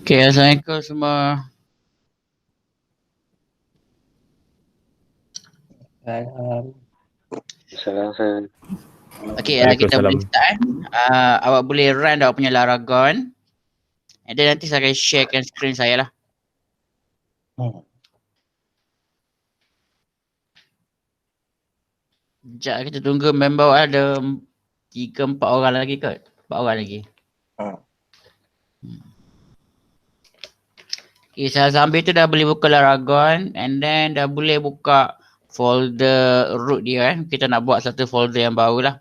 Okay, Assalamualaikum semua. Salam. Okay, kita boleh start. Awak boleh run awak punya Laragon. And then nanti saya akan sharekan screen saya lah. Sekejap kita tunggu member ada 3-4 orang lagi kot. 4 orang lagi. Okay, saya sambil tu dah boleh buka Laragon and then dah boleh buka folder root dia kan. Kita nak buat satu folder yang baru lah.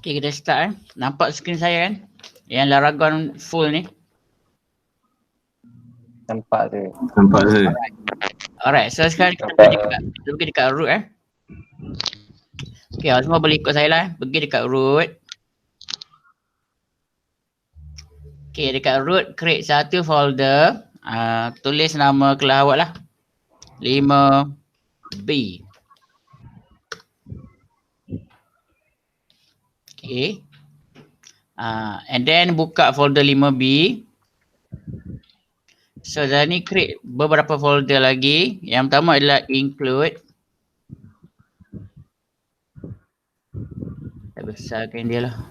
Okay, kita start kan. Nampak screen saya kan? Yang Laragon full ni. Nampak tu. Alright, so sekarang kita pergi dekat root eh. Okay, awak semua boleh ikut saya lah. Pergi dekat root. Okay, dekat root create satu folder. Tulis nama kelas awak lah. 5B. Okay. And then buka folder 5B. So dah ni create beberapa folder lagi. Yang pertama adalah include. Saya besarkan dia lah.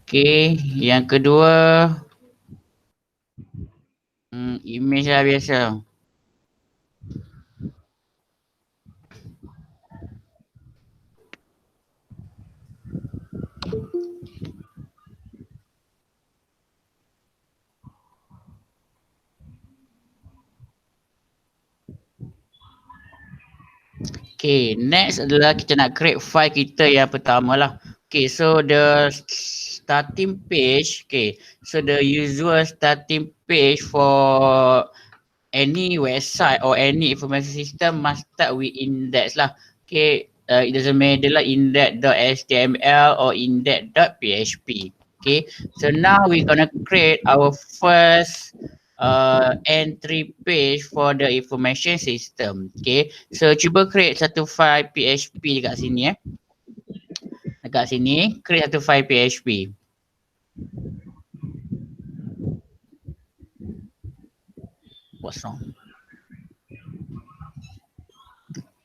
Okay, yang kedua image lah biasa. Okay, next adalah kita nak create file kita yang pertama lah. Okay, so the starting page, okay, so the usual starting page for any website or any information system must start with index lah. Okay, it doesn't matter lah index.html or index.php. Okay, so now we're gonna create our first entry page for the information system. Okay, so cuba create satu file PHP dekat sini Dekat sini, create satu file PHP. What's wrong?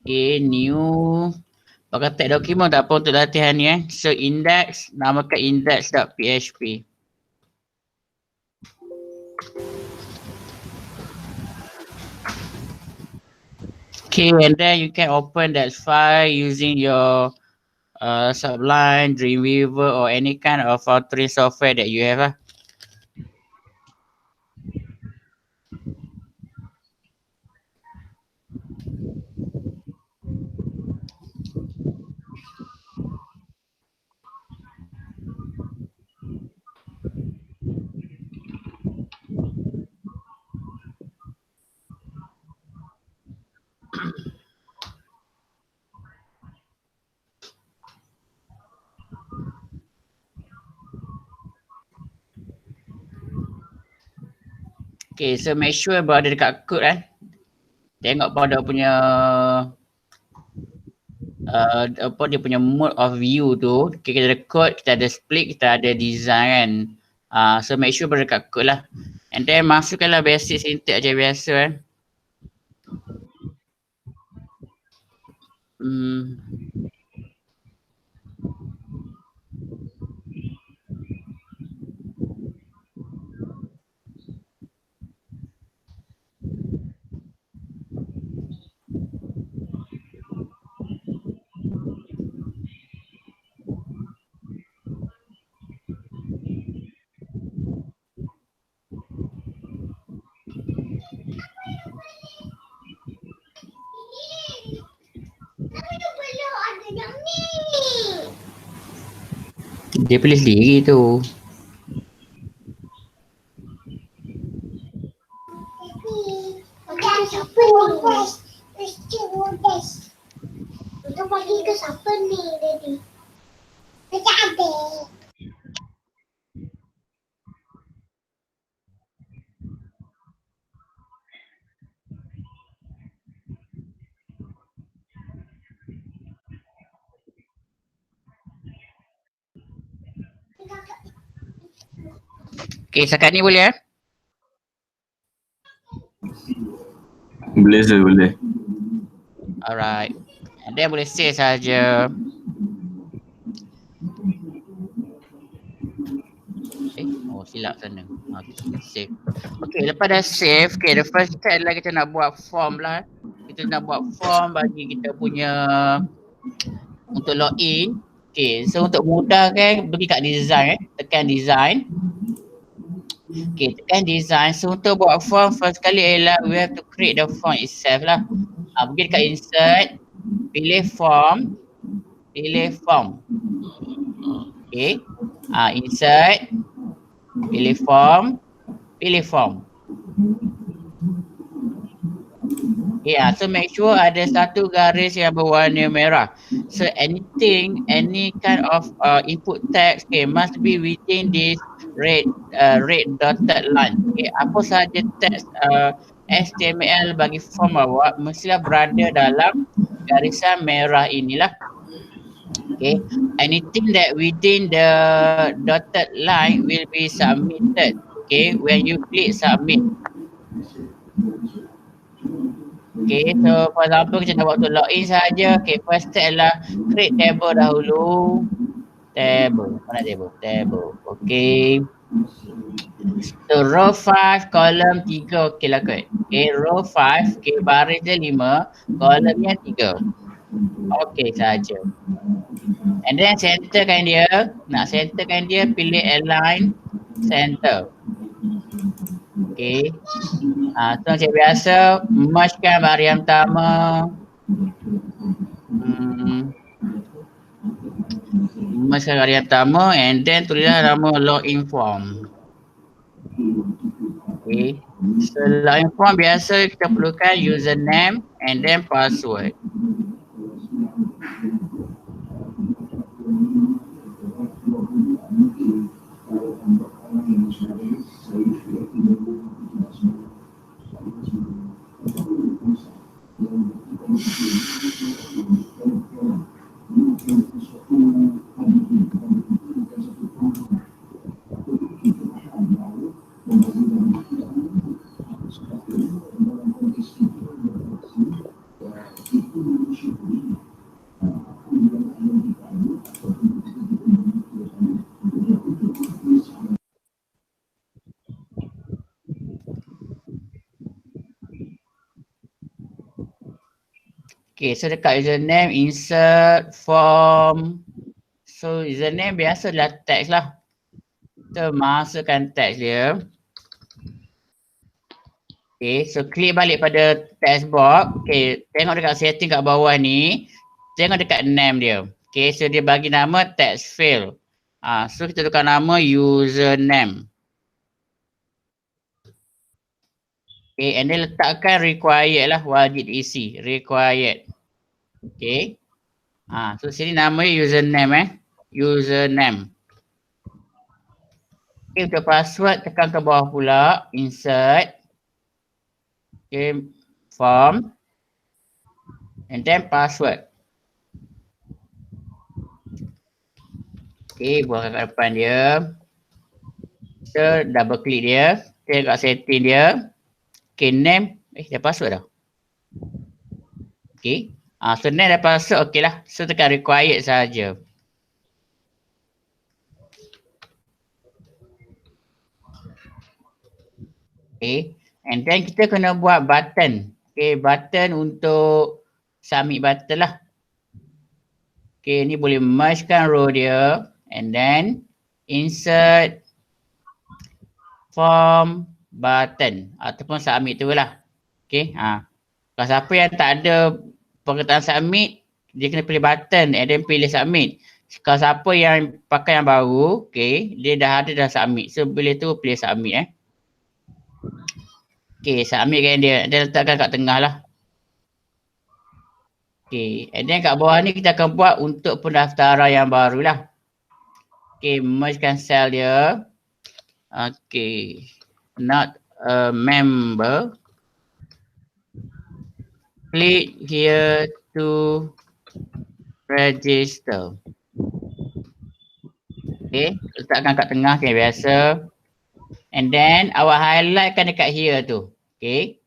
Okay, new. Pakai tag dokumen tak apa untuk latihan ni So index, namakan index.php. Okay, and then you can open that file using your Sublime, Dreamweaver or any kind of authoring software that you have Okay, so make sure berada dekat code kan. Tengok pada punya apa dia punya mode of view tu. Okay, kita ada code, kita ada split, kita ada design kan. So make sure berada dekat code lah. And then masukkanlah basic syntax je biasa kan. Dia pilih sendiri tu. Siapa ni? Kita pergi ke siapa ni tadi? Macam adik. Okay, setakat ni boleh Boleh sir, boleh. Alright. And then boleh save saja. Oh silap sana. Okay, save. Okay, lepas dah save, okay, the first step adalah kita nak buat form lah. Kita nak buat form bagi kita punya untuk login. Okay, so untuk mudahkan, pergi kat design tekan design. Okay, tekan design. So untuk buat form, first kali ialah we have to create the form itself lah. Pergi dekat insert, pilih form, pilih form. Okay, insert, pilih form, pilih form. Okay, so make sure ada satu garis yang berwarna merah. So anything, any kind of input text, okay, must be within this red dotted line. Okay, apa sahaja teks HTML bagi form awak mestilah berada dalam garisan merah inilah. Okay, anything that within the dotted line will be submitted. Okay, when you click submit. Okay, so for example kita nak waktu login saja. Okay, first step adalah create table dahulu. Table, mana table? Table, okay. So row 5, column 3, okay lah kot. Okay, row 5, okay, baris dia 5, kolomnya 3. Okay saja. And then centerkan dia, nak centerkan dia pilih align center. Okay. So macam biasa, mergekan bahagian pertama. Mergekan bahagian pertama and then tulislah nama login form. Okay. So login form biasa kita perlukan username and then password. Okay, so dekat username, insert, form. So username biasa adalah teks lah. Kita masukkan teks dia. Okay, so klik balik pada text box. Okay, tengok dekat setting kat bawah ni. Tengok dekat name dia. Okay, so dia bagi nama text field. So kita tukar nama username. Okay, and then letakkan required lah, wajib isi, required. Okay. So sini nama username username. Okay, untuk password tekan ke bawah pula, insert. Okay, form and then password. Okay, buat kat depan dia. Kita double click dia. Kita kat setting dia. Okay, name. Dah password dah. Okay. So name dah password. Okay lah. So tekan required saja. Okay. And then kita kena buat button. Okay, button untuk submit button lah. Okay, ni boleh mergekan row dia. And then insert form button ataupun submit tu lah. Okay. Kalau siapa yang tak ada perkataan submit, dia kena pilih button and then pilih submit. Kalau siapa yang pakai yang baru, okay, dia dah ada dah submit. So bila tu pilih submit Okay, submit kan dia. Dia letakkan kat tengah lah. Okay, and then kat bawah ni kita akan buat untuk pendaftaran yang baru lah. Okay, mergekan sel dia. Okay, not a member. Click here to register. Okay, letakkan kat tengah macam biasa. And then awak highlightkan dekat here tu. Okay,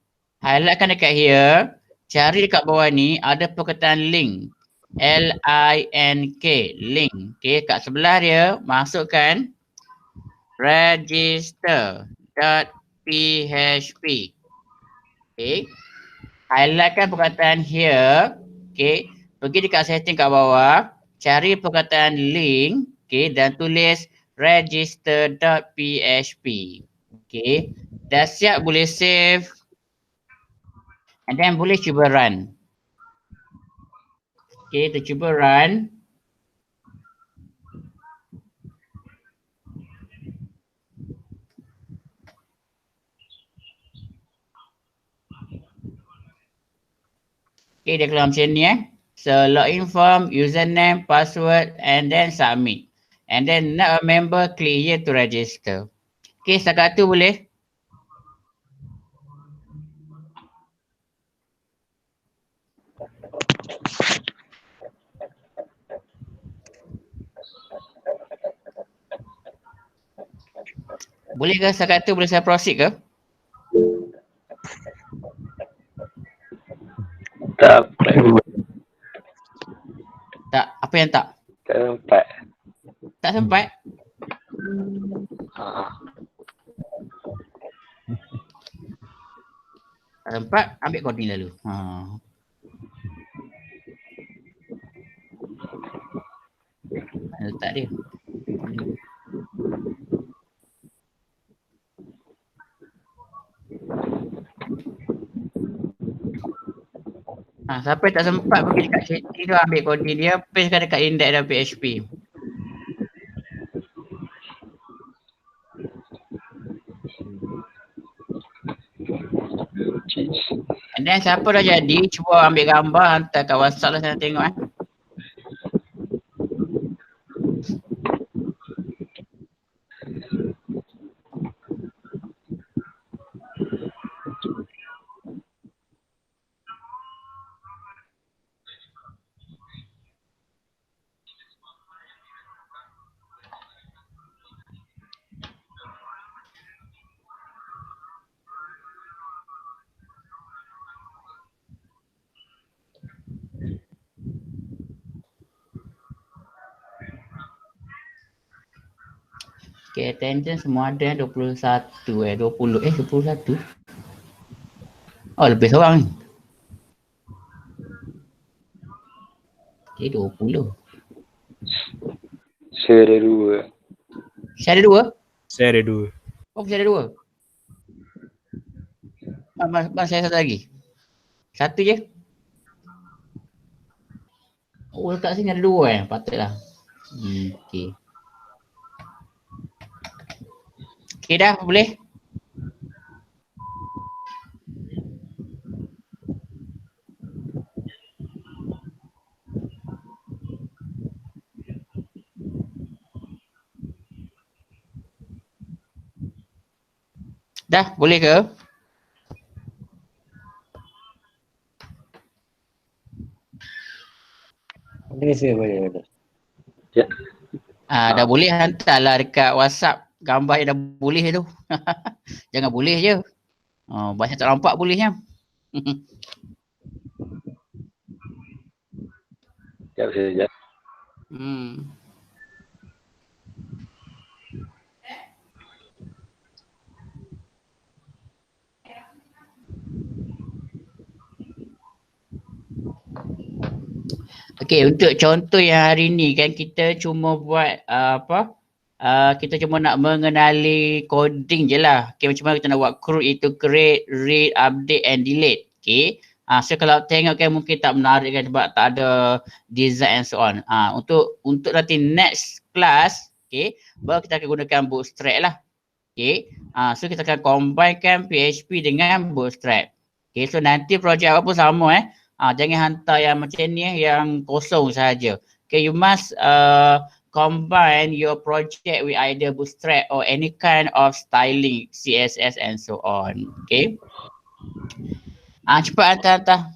highlightkan dekat here. Cari dekat bawah ni ada perkataan link. L-I-N-K, link. Okay, kat sebelah dia masukkan register.php. Okay, highlightkan perkataan here. Okay, pergi dekat setting kat bawah. Cari perkataan link. Okay, dan tulis register.php. Okay, dah siap boleh save. And then boleh cuba run. Okay, kita cuba run. Okay, dia keluar macam ni So login form, username, password and then submit. And then not a member, click here to register. Okay, setakat tu boleh. Boleh ke setakat tu boleh saya proceed ke? Tak, Tak, apa yang tak? tak sempat. Tak sempat? Tak sempat, ambil coding lalu. Mana letak dia? Siapa tak sempat pergi dekat setting tu ambil coding dia, pastekan dekat index.php. And then siapa dah jadi, cuba ambil gambar, hantar kat WhatsApp lah saya tengok Okay, attendance semua ada 21 21. Oh, lebih seorang ni. Okay, 20. Saya ada 2. Saya ada 2? Saya ada 2. Oh, saya ada 2. Bang, saya satu lagi. Satu je. Oh, letak sini ada 2 patutlah. Okay. Okay dah, boleh? Dah, boleh ke? Ini saya boleh. Ya. Dah boleh hantarlah dekat WhatsApp gambar yang dah boleh tu. Jangan boleh je. Banyak tak nampak bolehnya. Sekejap sekejap. Okey, untuk contoh yang hari ni kan kita cuma buat kita cuma nak mengenali coding je lah. Okay, macam mana kita nak buat CRUD itu create, read, update and delete. Okay. So kalau tengok kan mungkin tak menarik kan sebab tak ada design and so on. Untuk nanti next class, okay, baru kita akan gunakan Bootstrap lah. Okay. So kita akan combinekan PHP dengan Bootstrap. Okay, so nanti projek apa pun sama jangan hantar yang macam ni yang kosong saja. Okay, you must combine your project with either Bootstrap or any kind of styling, CSS and so on. Okay. Cepat hantar.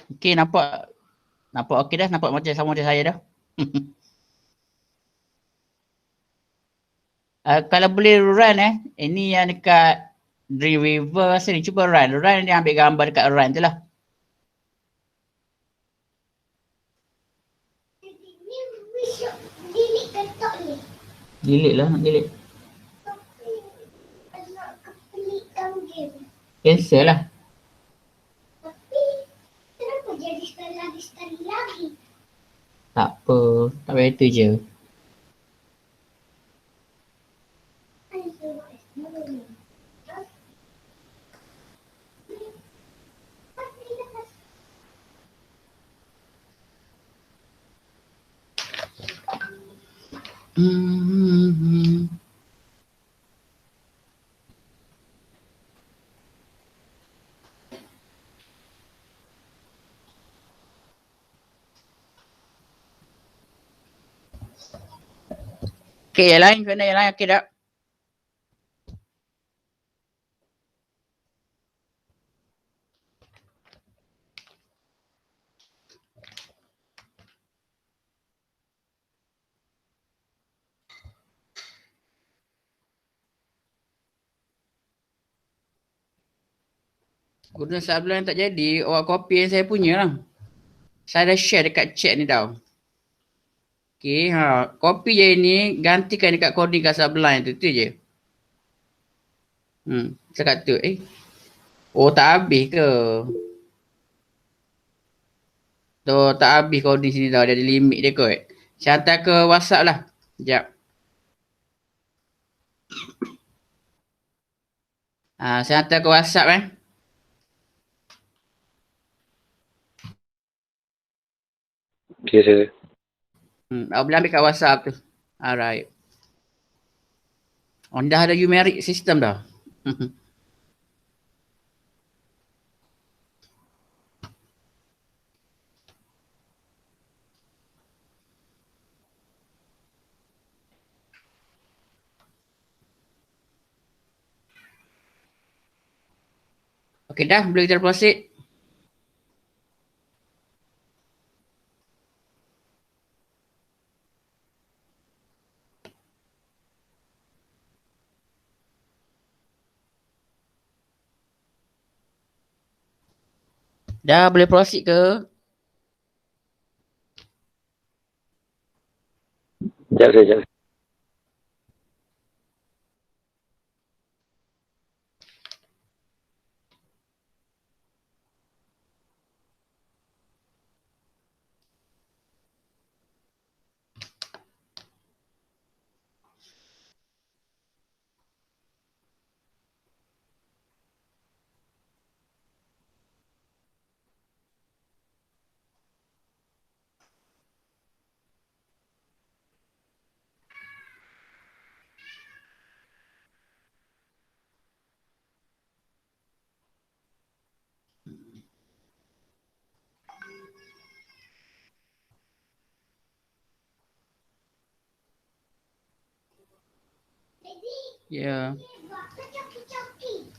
Okay, nampak okey dah, nampak macam sama macam saya dah. Kalau boleh run ini yang dekat Dreamweaver rasa ni, cuba run dia ambil gambar dekat run tu lah. Ni bisa delete ketok ni. Delete lah, nak delete. Tapi nak kepelikan game. Cancel lah. Tapi kenapa jadi sekali lagi? Tak apa, tak payah itu je. Okay, yang lain macam mana? Yang lain okey tak? Guna Sublime tak jadi, awak copy yang saya punya lah. Saya dah share dekat chat ni tau. Okay, copy je ni, gantikan dekat coding kat Sublime tu je. Cakap tu, oh tak habis ke? Tu tak habis coding sini tau, dia ada limit dia kot. Saya hantar ke WhatsApp lah. Sekejap. Saya hantar ke WhatsApp Okay, sir. Awak boleh ambil kat WhatsApp tu. Alright. Dah ada numeric system dah. Okay dah, boleh kita proceed. Dah boleh proceed ke? Sekejap sekejap. Ya. Coki-coki.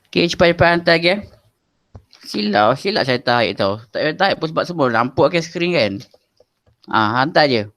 Okay, cepat-cepat hantar lagi eh. Silap saya tarik tau. Tak payah tarik pun sebab semua nampak ke skrin kan. Hantar je.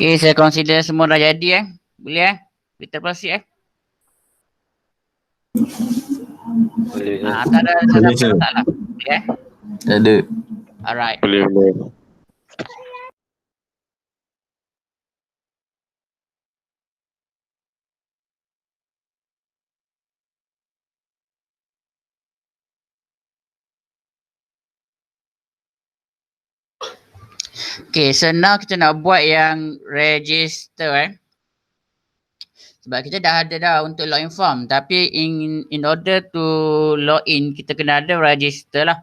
Okay, saya consider semua dah jadi Boleh Kita proceed Boleh sir. Tak ada Boleh, sir. masalah. Boleh Tak ada. Alright. Boleh. Okay, so now kita nak buat yang register Sebab kita dah ada dah untuk login form. Tapi in order to login, kita kena ada register lah.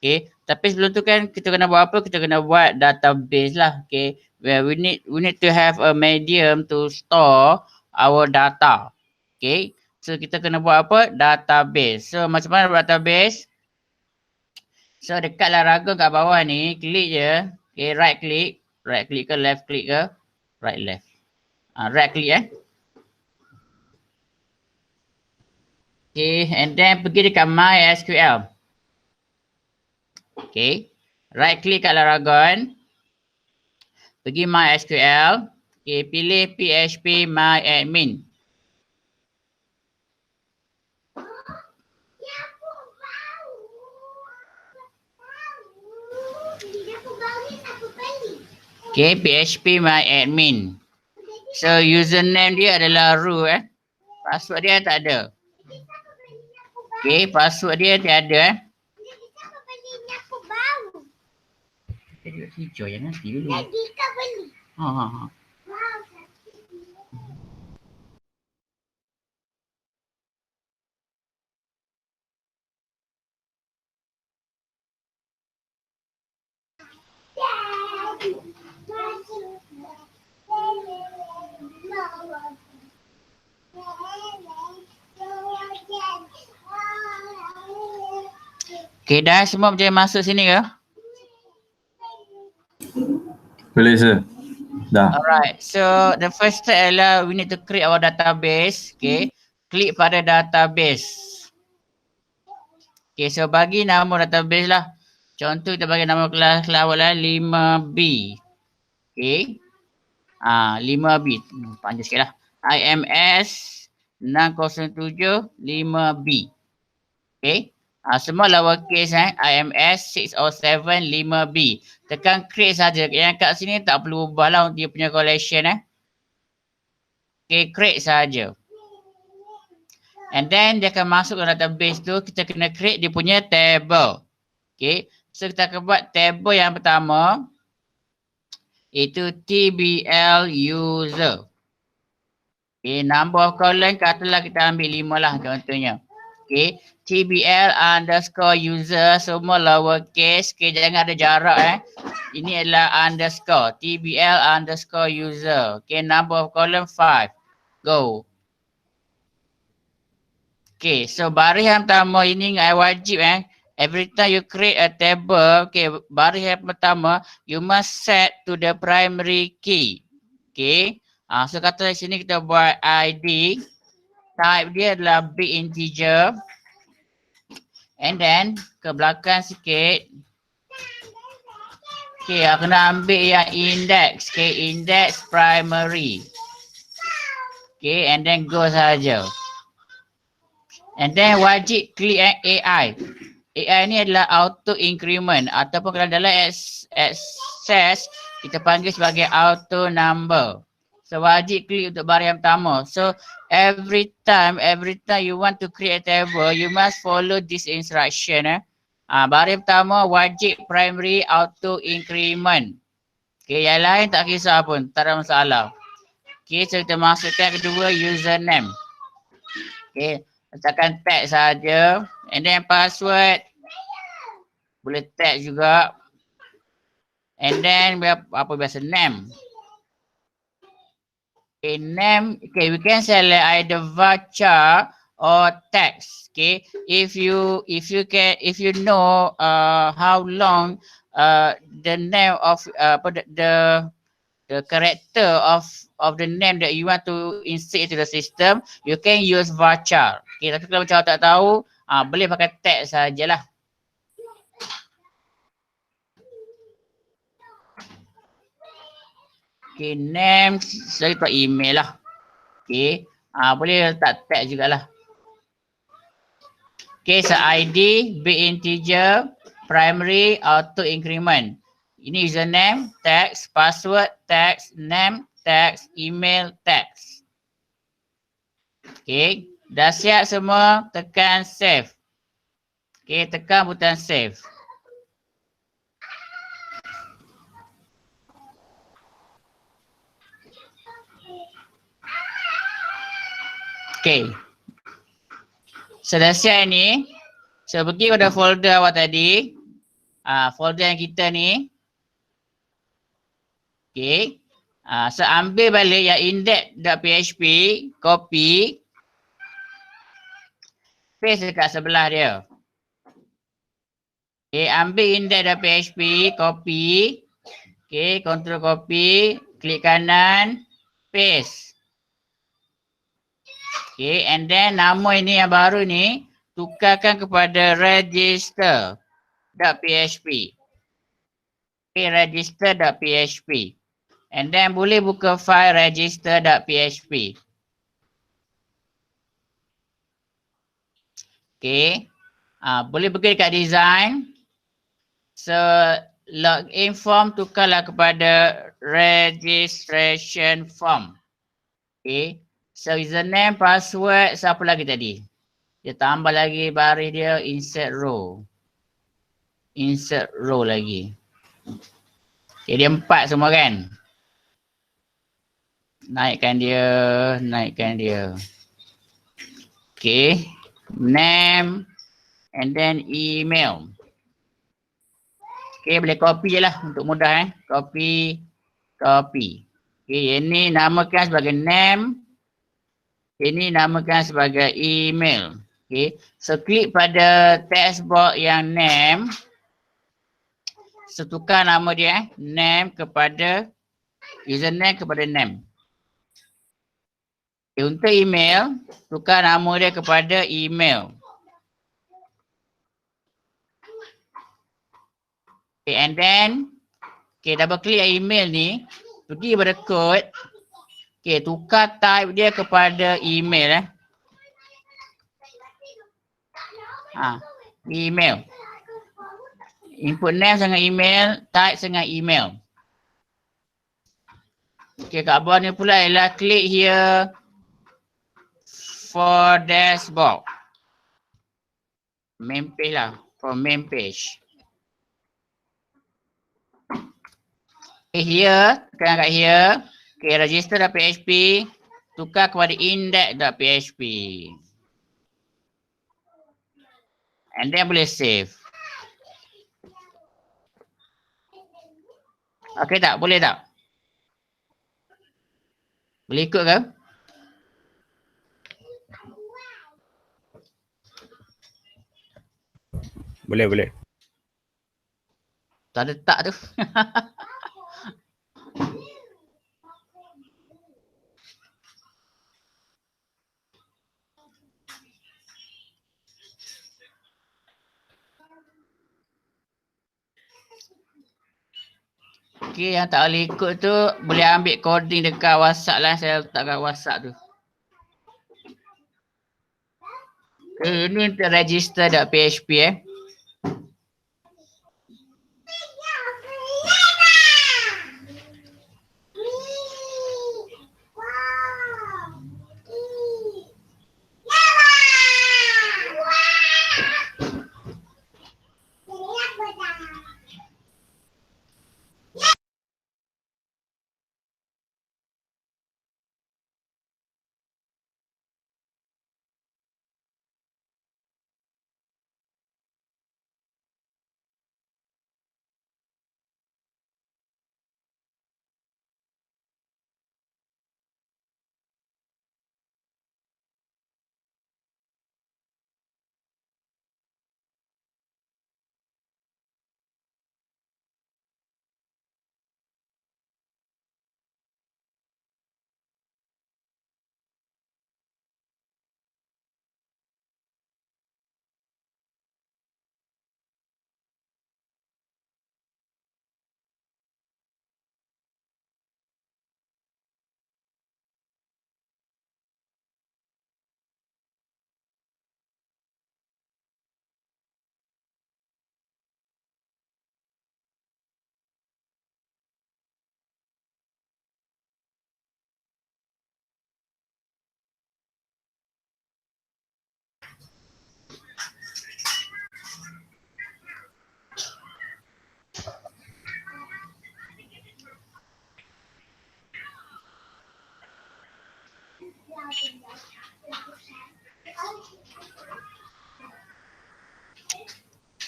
Okay, tapi sebelum tu kan kita kena buat apa? Kita kena buat database lah. Okay, where we need to have a medium to store our data. Okay, so kita kena buat apa? Database. So macam mana buat database? So dekatlah ragam kat bawah ni, klik je. Okay, right click ke left click ke? Right left. Right click Okay, and then pergi dekat MySQL. Okay, right click kat Laragon. Pergi MySQL. Okay, pilih PHP MyAdmin. Okay, PHP MyAdmin. So username dia adalah root Password dia tak ada. Okay, password dia tiada Kita duduk hijau jangan nanti dulu. Jadi kau beli. Ha. Wow. Okay, dah semua boleh masuk sini ke? Boleh, sir. Dah. Alright, so the first step adalah we need to create our database. Okay, klik pada database. Okay, so bagi nama database lah. Contoh kita bagi nama kelas awal lah 5B. Okay. 5B. Panjang sikit lah. IMS 607 5B. Okay. Semua lowercase IMS 607 5B. Tekan create saja. Yang kat sini tak perlu ubah lah dia punya collection Okay, create saja. And then dia akan masuk ke database tu, kita kena create dia punya table. Okay, so kita akan buat table yang pertama itu TBL user. Okay, number of column katalah kita ambil 5 lah contohnya. Okay, TBL underscore user semua lowercase. Okay, jangan ada jarak Ini adalah underscore. TBL underscore user. Okay, number of column 5. Go. Okay, so baris yang pertama ini wajib every time you create a table, okay, baris yang pertama you must set to the primary key. Okay, so kata di sini kita buat ID, type dia adalah big integer, and then ke belakang sikit, okay, kena ambil yang index, okay, index primary, okay, and then go saja. And then wajib klik AI. AI ni adalah auto increment ataupun kalau dalam access kita panggil sebagai auto number. So wajib klik untuk baris yang pertama. So every time you want to create a table, you must follow this instruction baris pertama wajib primary auto increment. Okay, yang lain tak kisah pun, tak ada masalah. Okay, so kita masukkan kedua username. Okay. Letakkan tag saja. And then password. Boleh tag juga. And then apa biasa name. Okay, name. Okay, we can select either varchar or text. Okay, if you know how long the name of the character of the name that you want to insert into the system, you can use varchar. Okay, tapi kalau macam tak tahu, boleh pakai tag sajalah. Okay, name saya letak email lah. Okay, boleh letak tag jugalah. Okay, so ID, big integer, primary, auto increment. Ini username, text, password, text, name, text, email, text. Okay, dah siap semua, tekan save. Okay, tekan butang save. Okay. Sudah siap ni. So pergi pada folder awak tadi. Folder yang kita ni. Okay. So ambil balik yang index.php. Copy. Paste dekat sebelah dia. Okay. Ambil index.php. Copy. Okay. Control copy. Klik kanan. Paste. Okay, and then nama ini yang baru ni tukarkan kepada register.php. Okay, register.php. And then boleh buka file register.php. Okay, boleh pergi dekat design. So, login form tukarlah kepada registration form. Okay. So username, password, siapa lagi tadi? Dia tambah lagi baris dia insert row. Insert row lagi. Okay, dia 4 semua kan? Naikkan dia, naikkan dia. Okay. Name and then email. Okay, boleh copy je lah untuk mudah Copy, copy. Okay, ini namakan sebagai name. Ini namakan sebagai email. Okay. So klik pada text box yang name. So tukar nama dia name kepada username kepada name. Okay, untuk email, tukar nama dia kepada email. Okay, and then double klik email ni, pergi pada code. Okay, tukar type dia kepada email email. Input name dengan email, type dengan email. Okay, kat bawah ni pula ialah klik here for dashboard. Main page lah, for main page. Okay, here, tekan kat here. Okay, register.php, tukar kepada index.php. And then boleh save. Okay tak? Boleh tak? Boleh ikut ke? Boleh, boleh. Tak ada tak tu. Okay, yang tak boleh ikut tu boleh ambil coding dekat WhatsApp lah. Saya letak kat WhatsApp tu. Okay, ini untuk register.php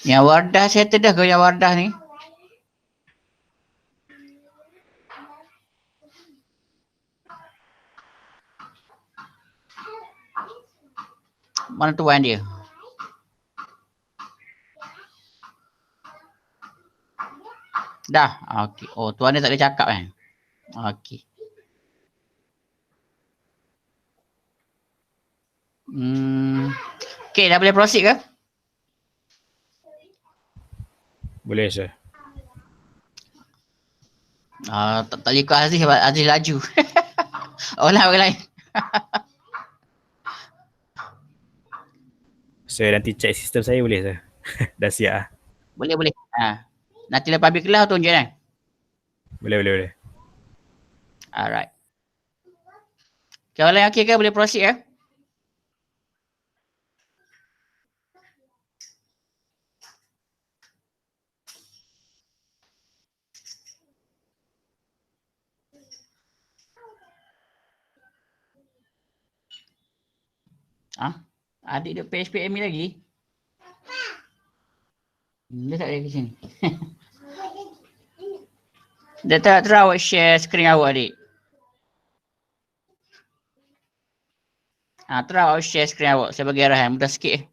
Yang Wardah settle dah ke yang Wardah ni? Mana tuan dia? Dah. Okey. Oh, tuan dia tak boleh cakap kan? Okey. Okey, dah boleh proceed ke? Boleh sir. Tak ikut Aziz sebab Aziz laju. Orang lain. Saya nanti check sistem saya boleh sir. Dah siap ah. Boleh. Nanti lepas habis kelas tunjuk kan? Boleh. Alright. Okay, orang yang okey ke boleh proceed ya? Adik dia PHP admin lagi? Dia tak ada ke sini. Dia tak awak share skrin awak adik. Terus awak share skrin awak. Saya bagi arahan mudah sikit.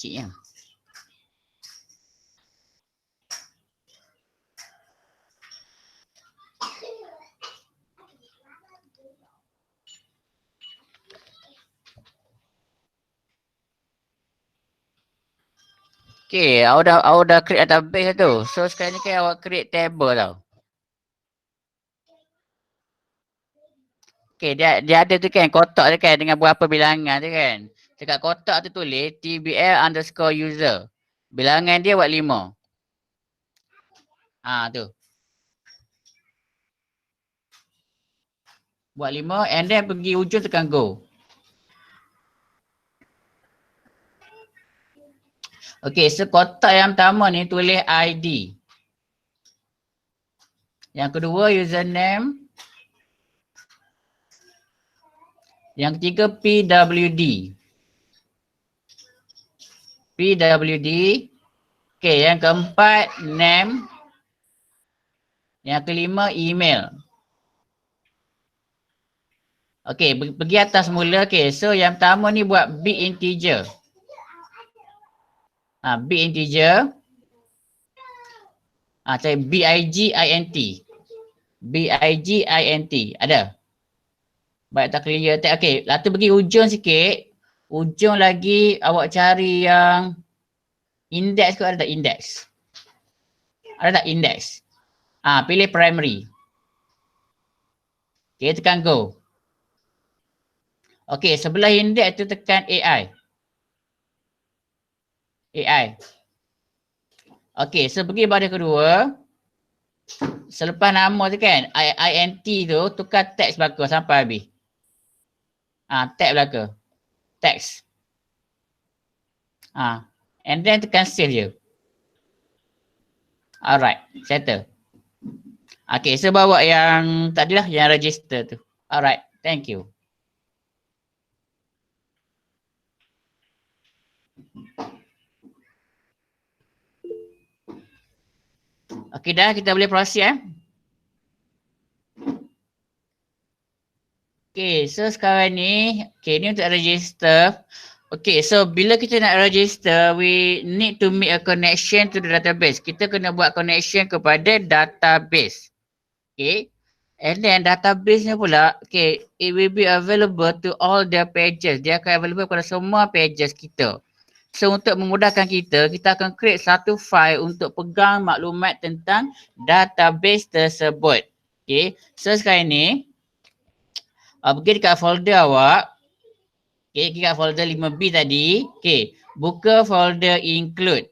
Kecil ya. Okay, awak dah create database tu. So sekarang ni kan awak create table tau. Okay, dia ada tu kan kotak tu kan dengan berapa bilangan tu kan. Dekat kotak tu tulis tbl_user. Bilangan dia buat 5. Tu. Buat 5 and then pergi ujung tekan go. Okay, so kotak yang pertama ni tulis ID. Yang kedua username. Yang ketiga PWD. Okay, yang keempat name. Yang kelima email. Okay, pergi atas mula. Okay, so yang pertama ni buat big integer. Big integer. Cari BIGINT. BIGINT. Ada? Baik tak clear. Okay, lalu pergi ujung sikit. Ujung lagi awak cari yang index ke ada tak index? Ada tak index? Pilih primary. Okay, tekan go. Okay, sebelah index tu tekan AI. Okay, so pergi pada kedua. Selepas nama tu kan, INT tu tukar teks belakang sampai habis. Tag belakang. Text. And then tekan save je. Alright, settle. Okay, so bawa yang tadilah yang register tu. Alright, thank you. Okay dah, kita boleh proceed Okay, so sekarang ni, ni untuk register. Okay, so bila kita nak register, we need to make a connection to the database. Kita kena buat connection kepada database. Okay, and then database ni pula, okay, it will be available to all the pages. Dia akan available kepada semua pages kita. So untuk memudahkan kita akan create satu file untuk pegang maklumat tentang database tersebut. Okay, so sekarang ni, pergi dekat folder awak. Okay, dekat folder 5B tadi. Okay, buka folder include.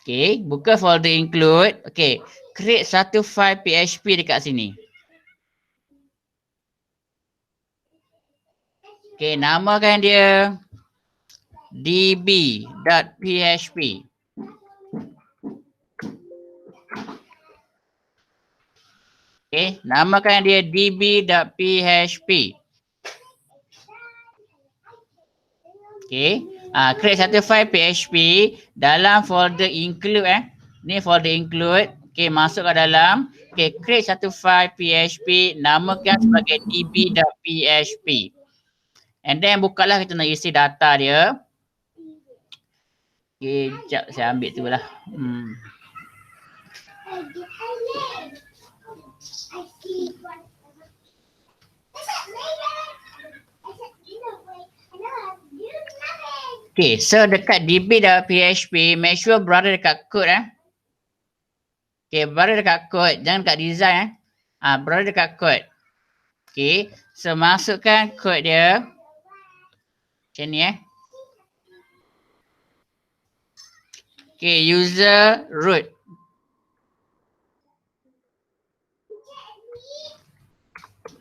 Okay, buka folder include. Okay, create satu file PHP dekat sini. Okay, namakan dia db.php. Okay, namakan dia db.php. Okay, create satu file PHP dalam folder include ni folder include. Okay, masuk ke dalam. Okay, create satu file PHP, namakan sebagai db.php. And then bukalah, kita nak isi data dia. Okay, sekejap saya ambil tu lah. Okay, so dekat db.php, make sure brother dekat code Okay, brother dekat code, jangan dekat design brother dekat code. Okay, so masukkan code dia. Macam ni Okay, user root.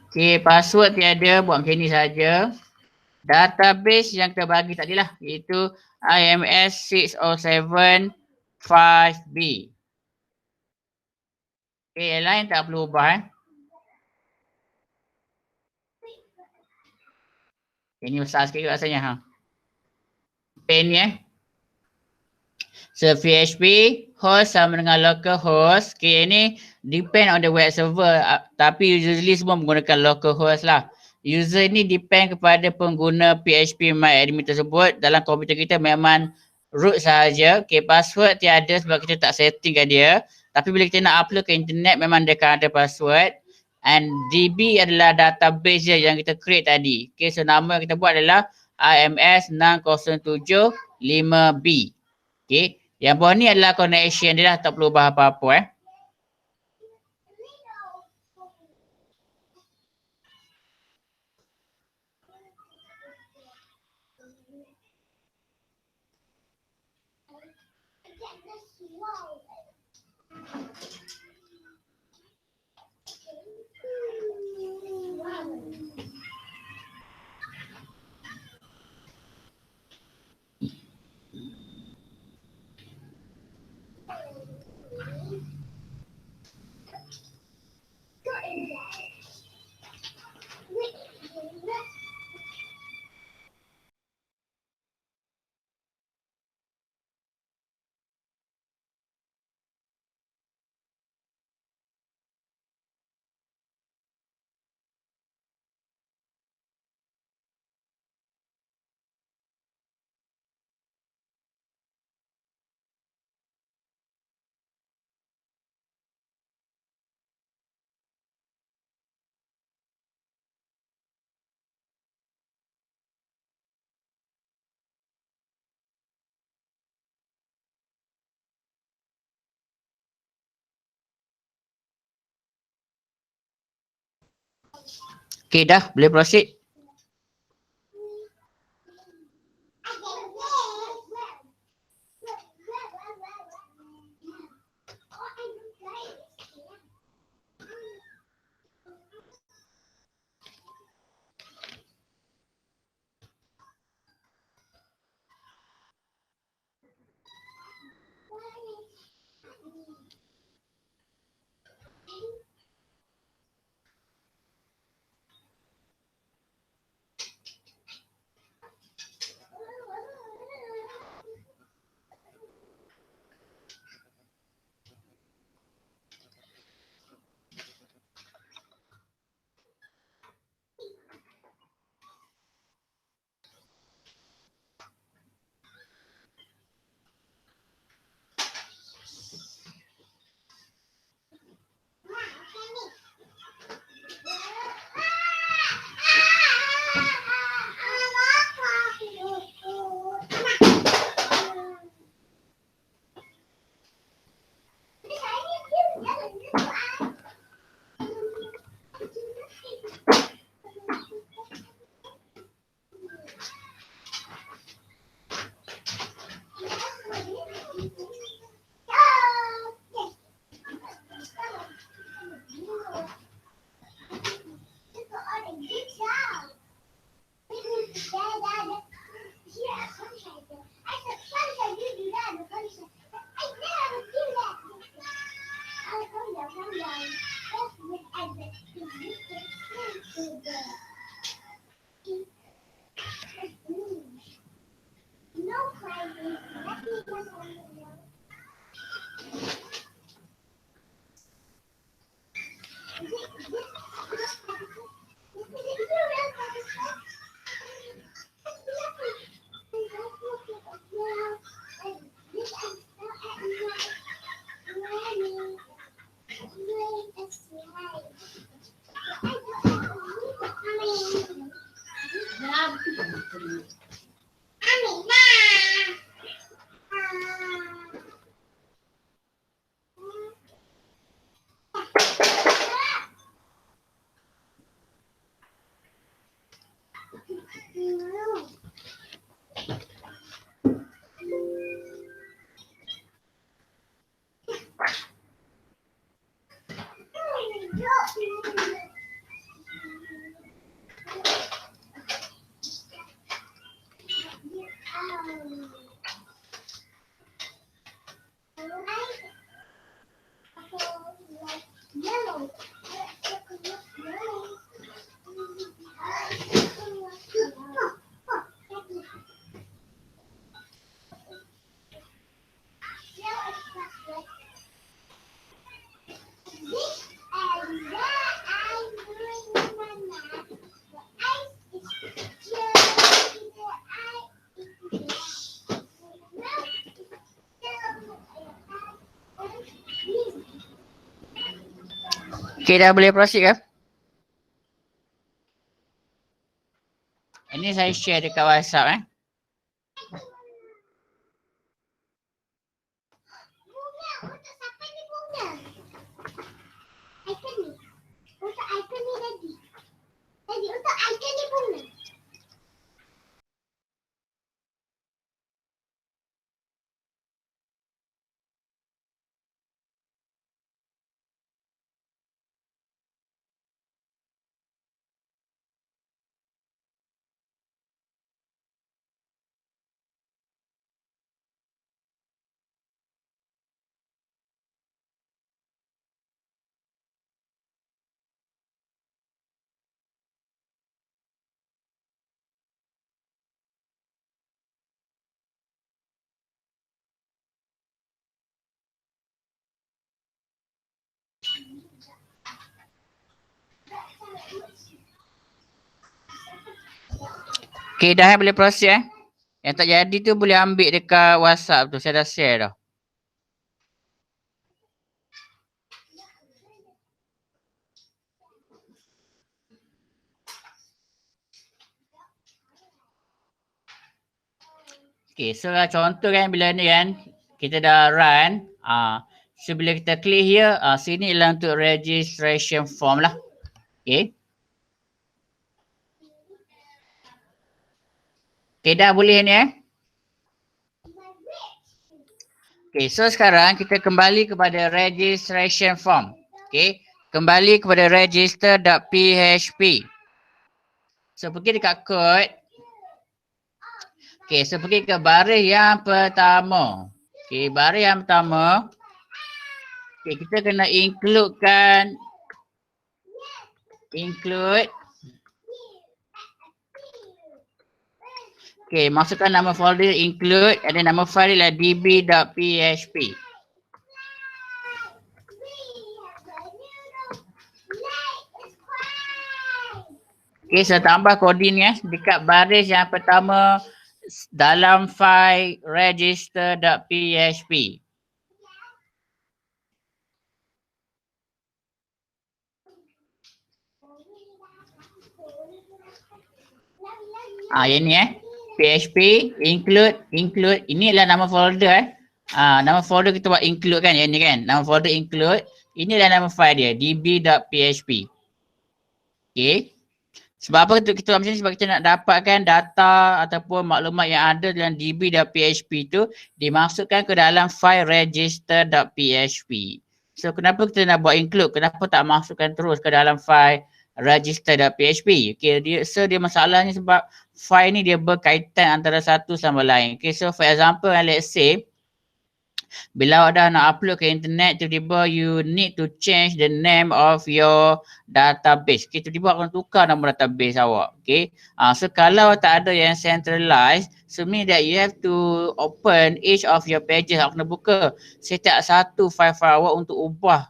Okay, password tiada, buat macam ni saja. Database yang kita bagi tadi lah, iaitu IMS 6075B. Okay, yang lain tak perlu ubah Ini besar sikit rasanya Pen ni So PHP host sama dengan localhost. Okay, ini depend on the web server. Tapi usually semua menggunakan localhost lah. User ni depend kepada pengguna PHP MyAdmin tersebut. Dalam komputer kita memang root sahaja. Okay, password tiada sebab kita tak settingkan dia. Tapi bila kita nak upload ke internet memang dia akan ada password. And DB adalah database je yang kita create tadi. Okay, so nama yang kita buat adalah IMS 6075B. Okay, yang bawah ni adalah connection dia lah, tak perlu ubah apa-apa Okay, dah boleh proceed. Okay, dah boleh proceed ke? Ini saya share dekat WhatsApp Bunga, untuk siapa ni bunga? Icon ni. Untuk icon ni tadi. Tadi untuk icon ni bunga. Okay, dah boleh proceed Yang tak jadi tu boleh ambil dekat WhatsApp tu. Saya dah share dah. Okay, so contoh kan bila ni kan kita dah run. So bila kita klik here, sini ialah untuk registration form lah. Okay. Okay, dah boleh ni Okay, so sekarang kita kembali kepada registration form. Okay, kembali kepada register.php. So pergi dekat code. Okay, so pergi ke baris yang pertama. Okay, baris yang pertama. Okay, kita kena include. Okay, masukkan nama folder include and then nama file ialah db.php. Okay, saya tambah coding dekat baris yang pertama dalam file register.php. Yang ni PHP include. Ini adalah nama folder nama folder kita buat include kan, yang ni kan. Nama folder include. Ini adalah nama file dia db.php. Okay. Sebab apa kita buat macam ni? Sebab kita nak dapatkan data ataupun maklumat yang ada dalam db.php tu dimasukkan ke dalam file register.php. So kenapa kita nak buat include? Kenapa tak masukkan terus ke dalam file register.php? Okay, dia masalahnya sebab file ni dia berkaitan antara satu sama lain. Okay, so for example, let's say bila awak dah nak upload ke internet, tiba-tiba you need to change the name of your database. Okay, tiba-tiba akan tukar nama database awak. Okay, so kalau tak ada yang centralized, so mean that you have to open each of your pages. Awak kena buka setiap satu file-file awak untuk ubah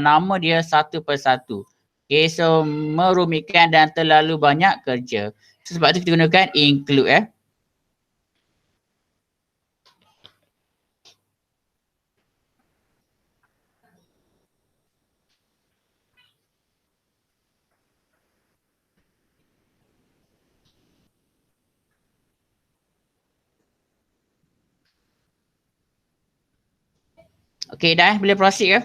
nama dia satu persatu. Okay, so merumitkan dan terlalu banyak kerja. So, sebab tu kita gunakan include Okay, dah boleh proceed ke?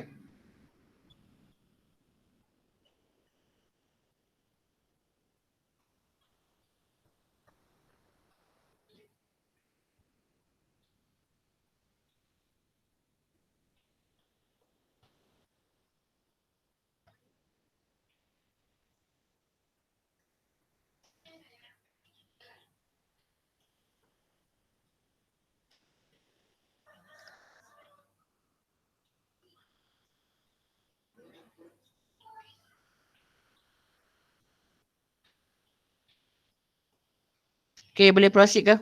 Okay, boleh proceed ke?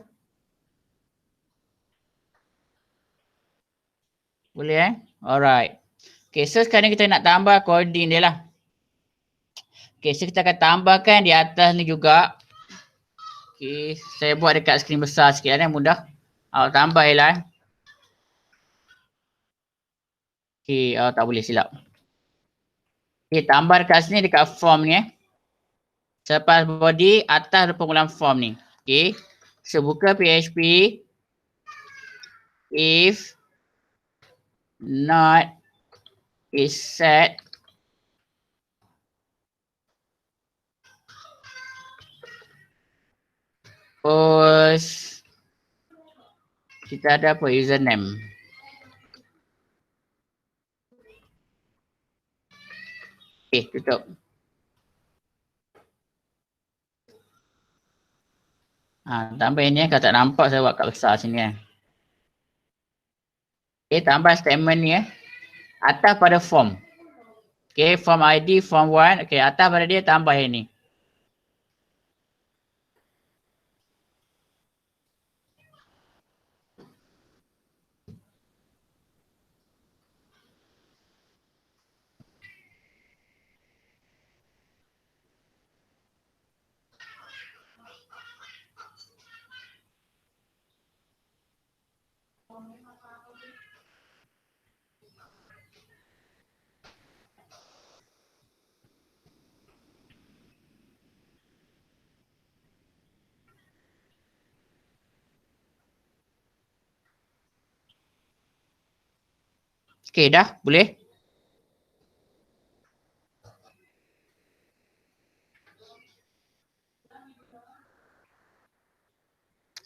Boleh Alright. Okay, so sekarang kita nak tambah coding dia lah. Okay, so kita akan tambahkan di atas ni juga. Okay, saya buat dekat skrin besar sikit mudah. Awak tambah lah. Okay, tak boleh silap. Okay, tambah dekat sini dekat form ni Selepas body, atas ada pengulang form ni. Okay. So, buka PHP. If not is set post kita ada apa username. Okay, tutup. Tambah ini kalau tak nampak saya buat kat besar sini Okay, tambah statement ni atas pada form. Okay, form ID, form 1. Okay, atas pada dia tambah ini. Okay, dah? Boleh?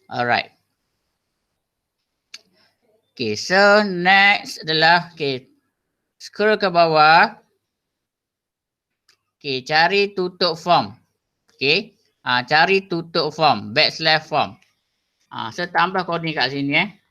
Alright. Okay, so next adalah scroll ke bawah. Okay, cari tutup form. Okay, cari tutup form, /form. So tambah coding kat sini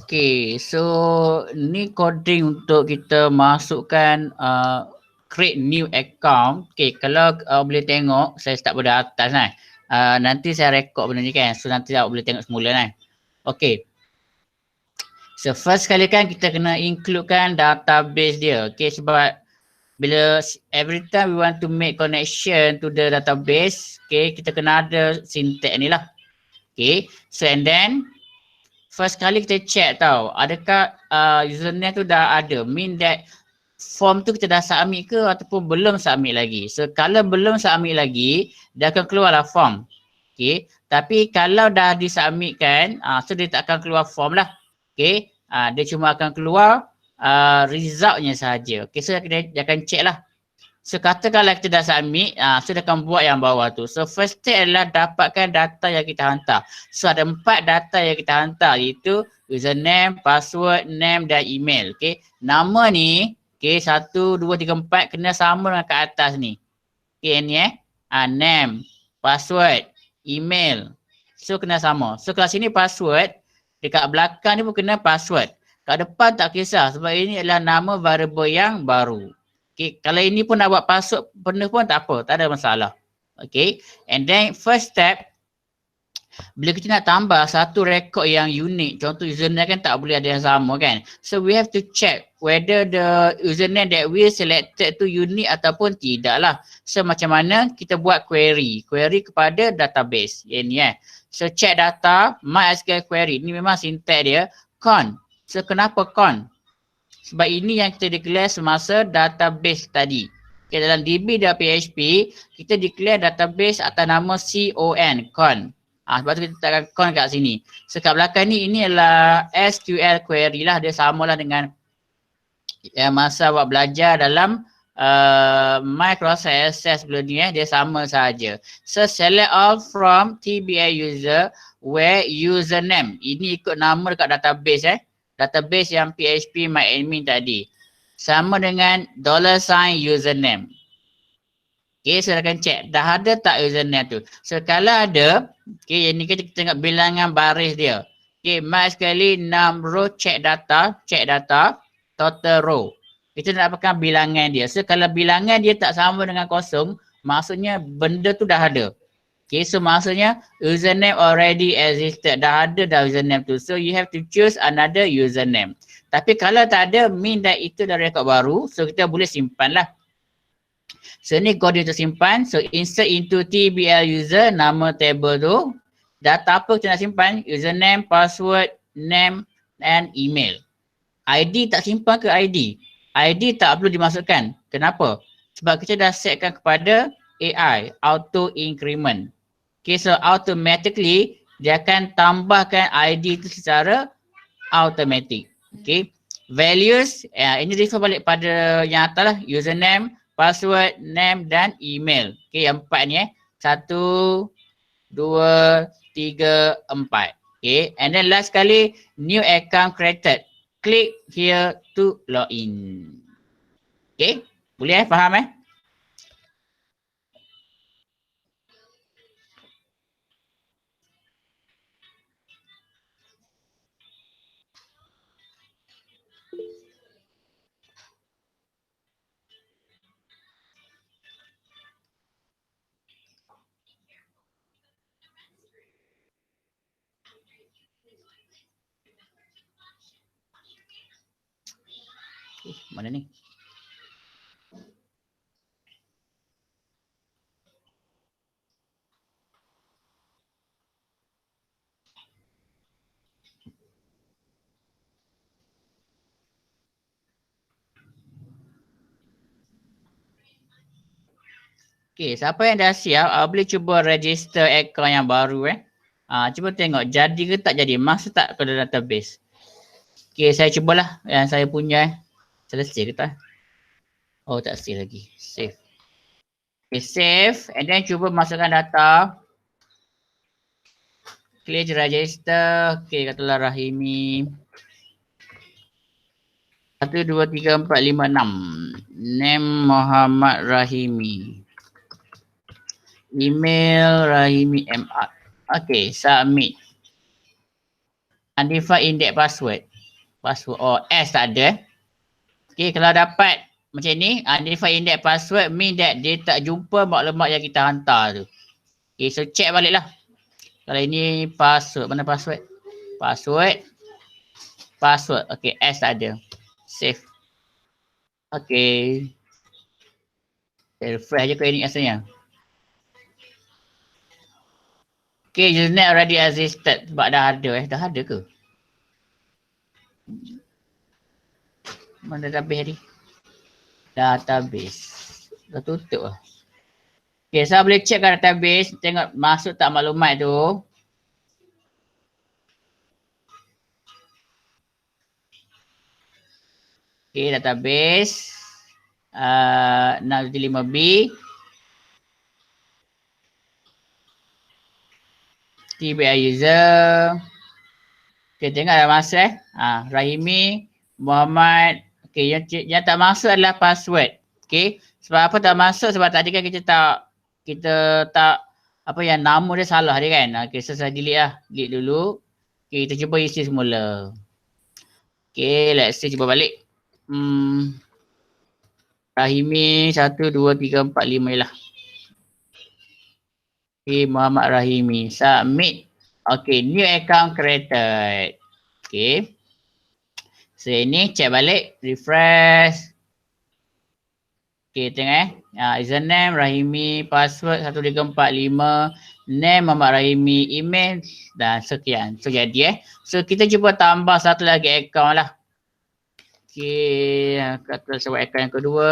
Okay, so ni coding untuk kita masukkan create new account. Okay, kalau boleh tengok, saya start pada atas kan. Nanti saya record benda ni kan. So nanti awak boleh tengok semula kan. Okay. So first sekali kan kita kena includekan database dia. Okay, sebab bila every time we want to make connection to the database, okay, kita kena ada syntax ni lah. Okay, so and then first kali kita check tau, adakah username tu dah ada, mean that form tu kita dah submit ke ataupun belum submit lagi. So kalau belum submit lagi, dia akan keluarlah form. Okay, tapi kalau dah disubmitkan, so dia tak akan keluar form lah. Okay, dia cuma akan keluar resultnya sahaja. Okay, so dia akan check lah. So katakanlah kita dah submit, so dia akan buat yang bawah tu. So first step adalah dapatkan data yang kita hantar. So ada 4 data yang kita hantar, iaitu username, password, name dan email. Okay, nama ni, okay, 1, 2, 3, 4 kena sama dengan kat atas ni. Okay, ni name, password, email. So kena sama. So kalau sini password, dekat belakang ni pun kena password. Kat depan tak kisah sebab ini adalah nama variable yang baru. Okay, kalau ini pun nak buat password penuh pun tak apa, tak ada masalah. Okay, and then first step, bila kita nak tambah satu rekod yang unik, contoh username kan tak boleh ada yang sama kan. So we have to check whether the username that we selected tu unik ataupun tidak lah. So macam mana kita buat query kepada database. Ini So check data, MySQL query. Ini memang syntax dia, con. So kenapa con? Sebab ini yang kita declare semasa database tadi. Okay, dalam db.php, kita declare database atas nama con. Sebab tu kita letakkan con kat sini. So kat belakang ni, ini adalah SQL query lah. Dia samalah dengan yang masa awak belajar dalam Microsoft Access sebelum ni. Dia sama saja. So select all from TBA user where username. Ini ikut nama dekat database database yang PHP MyAdmin tadi. Sama dengan $username. Okay, so akan check. Dah ada tak username tu? So kalau ada, okay, yang ni kita tengok bilangan baris dia. Okay, MySQL 6 row check data, total row. Kita nak dapatkan bilangan dia. So kalau bilangan dia tak sama dengan kosong, maksudnya benda tu dah ada. Okay, so maksudnya username already existed. Dah ada dah username tu. So you have to choose another username. Tapi kalau tak ada, mean that itu dah rekod baru. So kita boleh simpan lah. So ni kode untuk simpan. So insert into TBL user, nama table tu. Data apa kita nak simpan? Username, password, name and email. ID tak simpan ke ID? ID tak perlu dimasukkan. Kenapa? Sebab kita dah setkan kepada AI, auto increment. Okay, so automatically dia akan tambahkan ID itu secara automatic. Okay, values, ini refer balik pada yang atas lah, username, password, name dan email. Okay, yang 4 ni 1, 2, 3, 4. Okay, and then last kali, new account created. Click here to login. Okay, boleh faham Mana ni? Okay, siapa yang dah siap, boleh cuba register account yang baru cuba tengok jadi ke tak jadi, masuk tak ke database. Okay, saya cubalah yang saya punya selesai ke tak? Oh, tak selesai lagi. Save. Okay, save and then cuba masukkan data. Klik register. Okay, katalah Rahimi. 1, 2, 3, 4, 5, 6. Name Muhammad Rahimi. Email Rahimi MR. Okay, submit. Undefined index password. Password. Oh, S tak ada. Okay, kalau dapat macam ni, unidentified index password mean that dia tak jumpa maklumat yang kita hantar tu. Okay, so check balik lah. Kalau ini password, mana password? Password. Password. Okay, S tak ada. Save. Okay. Refresh je query ni asalnya. Okay, username already existed. Sebab dah ada Dah ada ke? Mana database ni? Database. Dah tutup lah. Okay, saya boleh check kat database. Tengok masuk tak maklumat tu. Okay, database. 675B. TBI user. Okay, tengok dah masuk Rahimi, Muhammad. Okay, yang tak masuk adalah password. Okay, sebab apa tak masuk? Sebab tadi kan kita tak apa yang nama dia salah dia kan. Okay, so saya delete lah. Delete dulu. Okay, kita cuba isi semula. Okay, let's see, cuba balik. Rahimi 1, 2, 3, 4, 5 je lah. Okay, Muhammad Rahimi. Submit. Okay, new account created. Okay. So ini check balik, refresh. Okay, tengok username Rahimi, password 1345, name Muhammad Rahimi, email dan sekian. So jadi So kita cuba tambah satu lagi account lah. Okay, kata sebab account yang kedua.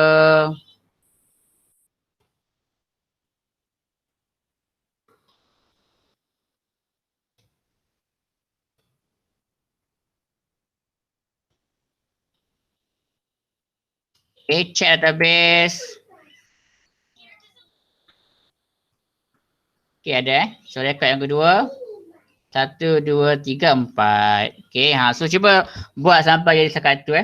Okay, check database. Okay, ada So record yang kedua. 1, 2, 3, 4. Okay, so cuba buat sampai jadi satu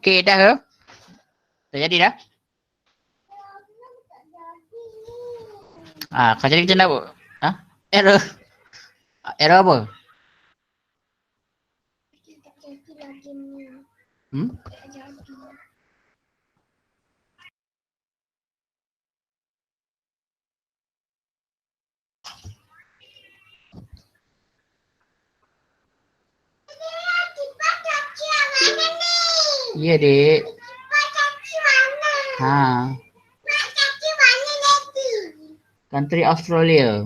Okey dah ke? Dah jadi dah? Kau jadi macam mana bu? Error. Error apa? Tak jadi lagi ni. Hmm? Tak jadi. Ya dik. Country Australia.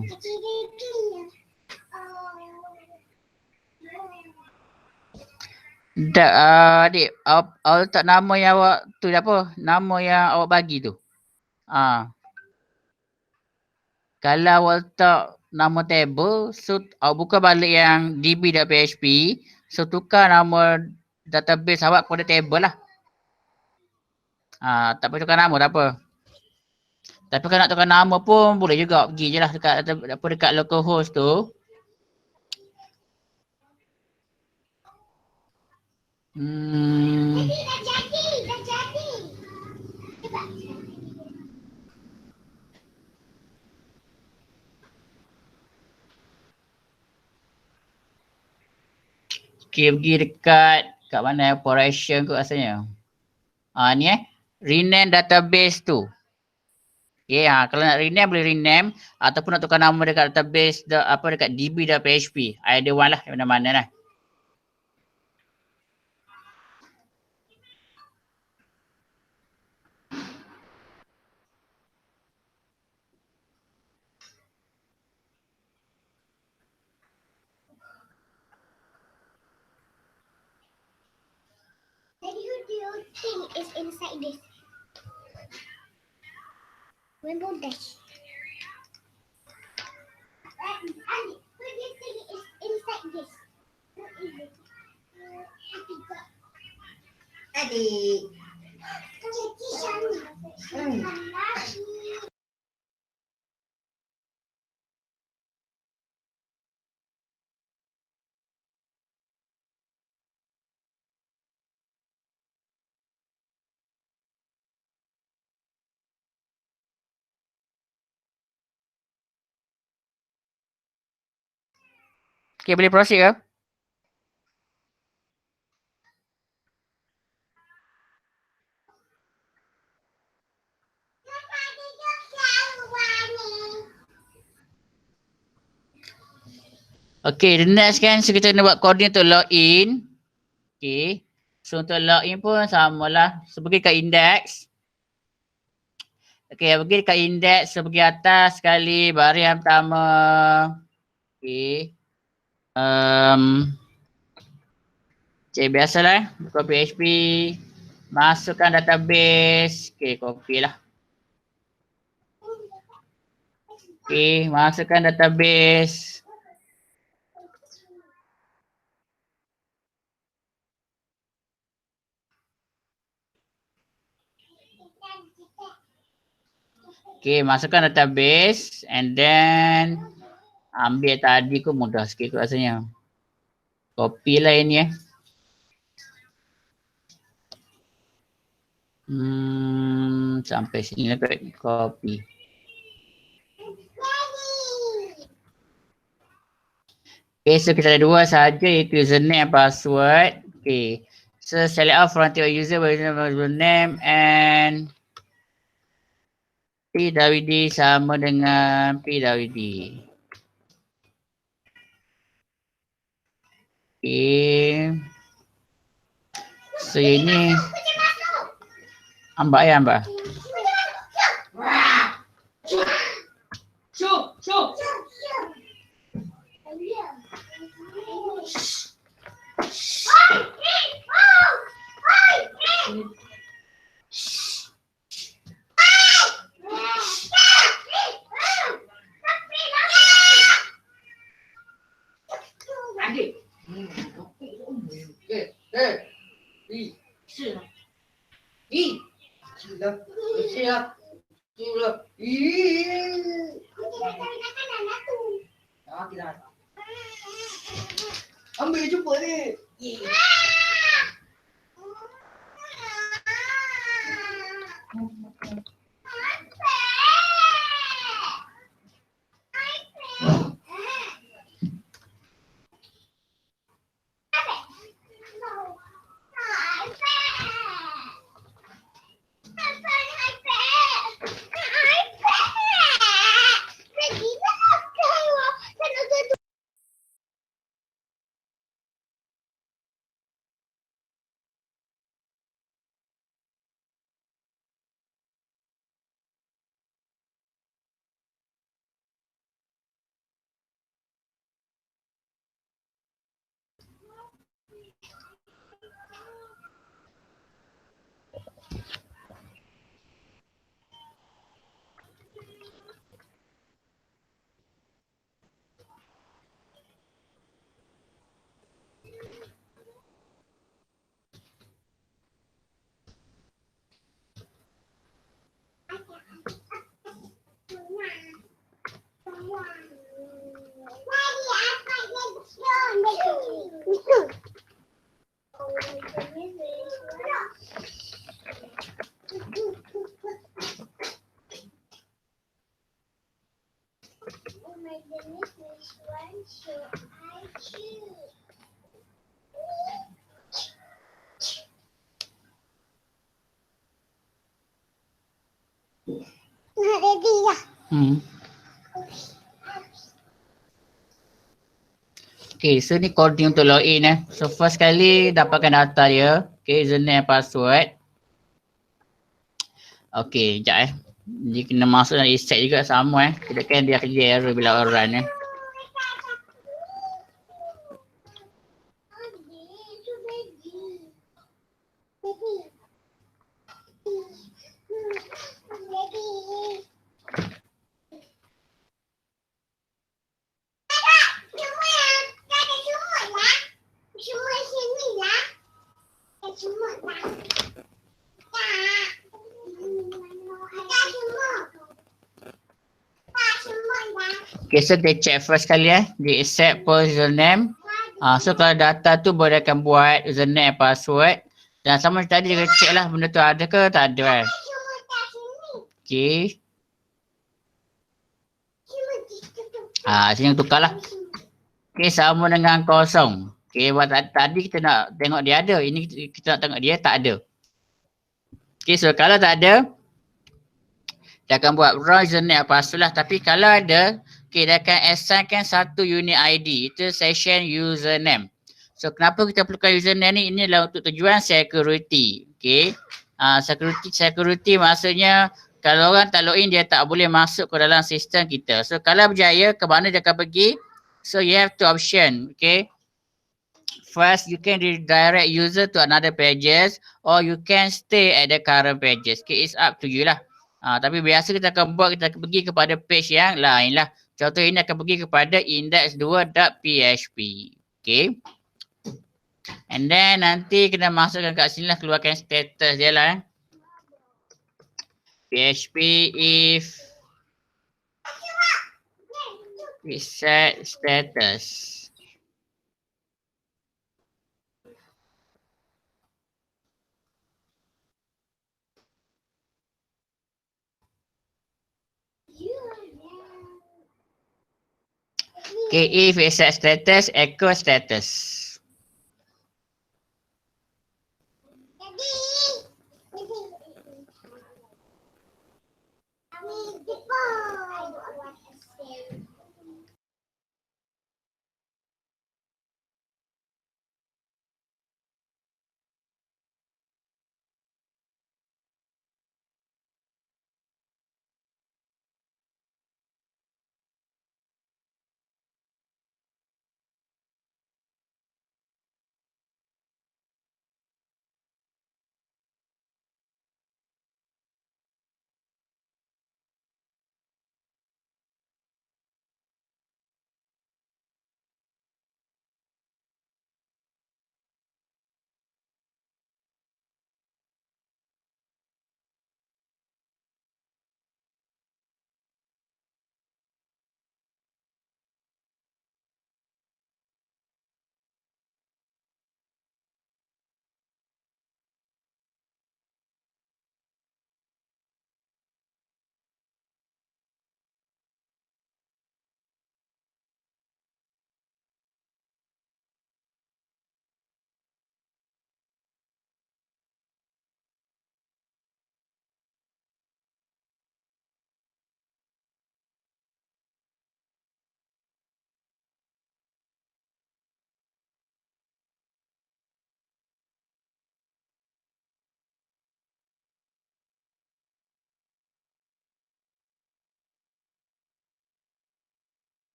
Tak adik, awak letak nama yang awak tu apa? Nama yang awak bagi tu. Kalau awak letak nama table, so awak buka balik yang db.php, so tukar nama database awak kepada table lah. Tak payah tukar nama, tak apa. Tapi kalau nak tukar nama pun boleh juga, pergi je lah dekat localhost tu. Dah jadi. Cuba. Okay, pergi kat mana operation kot rasanya. Ni rename database tu. Okay, kalau nak rename boleh rename ataupun nak tukar nama dekat database dekat db.php. Either one lah, mana-mana lah. Daddy, who do you think is inside this? Rainbow Dash. Daddy, who do you think is inside this? What is it? Adik. Jadi sana. Lagi. Okay, boleh proceed ke? Okay, the next kan, so kita nak buat coding untuk login. Okay, so untuk login pun sama lah. So pergi kat index. Okay, pergi kat index, so pergi atas sekali, baris yang pertama. Okay. Okay, biasalah, buka PHP. Masukkan database. Okay, copy lah. Okay, masukkan database. Okay, masukkan database and then ambil tadi kot mudah sikit kot rasanya. Copy lah ini sampai sini lah kot copy. Okay, so kita ada dua saja iaitu username and password. Okay, so select out from your user username and pwd sama dengan pwd. Okay. So ini ambak ya ambak. Ambil jumpa ni. Oh my goodness, which one should I choose? Not ready lah. Okay, so ni coding untuk login So first kali dapatkan data dia. Okay, username password. Okay, sekejap Dia kena masuk dan set juga sama Tidak kan dia kerja error bila orang Okay, so dia check first kali Dia accept for username. So kalau data tu boleh akan buat username and password. Dan sama tadi dia check lah benda tu ada ke tak ada Okay. Sini tukar lah. Okay, sama dengan kosong. Okay, buat tadi kita nak tengok dia ada. Ini kita nak tengok dia tak ada. Okay, so kalau tak ada, dia akan buat raw username apa lah. Tapi kalau ada, okay, dia akan assignkan satu unit ID. Itu session username. So, kenapa kita perlukan username ni? Ini adalah untuk tujuan security. Okay. Security maksudnya kalau orang tak login, dia tak boleh masuk ke dalam sistem kita. So, kalau berjaya, ke mana dia akan pergi? So, you have two option. Okay. First, you can redirect user to another pages or you can stay at the current pages. Okay, it's up to you lah. Tapi biasa kita akan pergi kepada page yang lain lah. Contoh ini akan pergi kepada index2.php. Okay. And then nanti kita masukkan kat sini lah, keluarkan status dia lah. PHP if reset status. Okay, if reset status, echo status.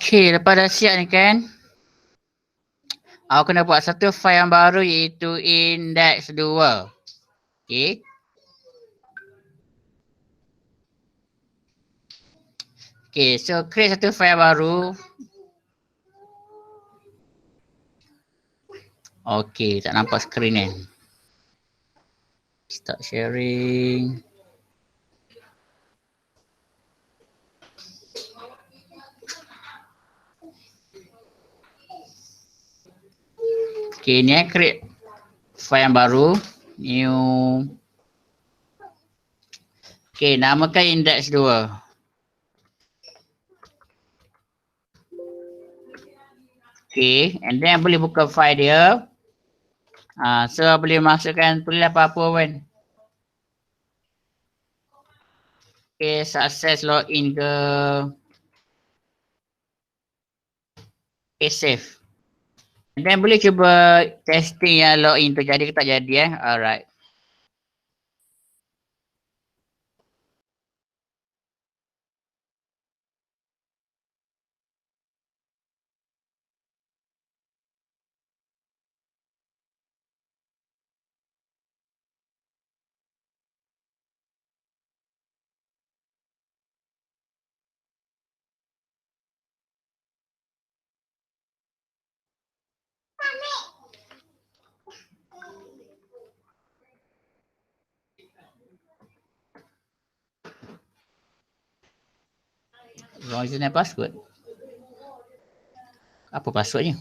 Okay, lepas dah siap ni kan. Aku kena buat satu file yang baru iaitu index 2. Okay. Okay, so create satu file baru. Okay, tak nampak skrin ni. Start sharing. Okay, ni create file yang baru. New. Okay, namakan index 2. Okay, and then boleh buka file dia. So boleh masukkan tulis apa-apa pun. Okay, success login ke. Okay, save. And then boleh cuba testing yang login tu jadi ke tak jadi Alright. Wrong username password. Apa passwordnya?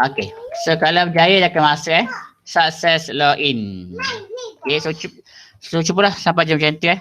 Okay, so kalau berjaya dia akan masuk success login. Okay, so cubalah sampai jam macam tu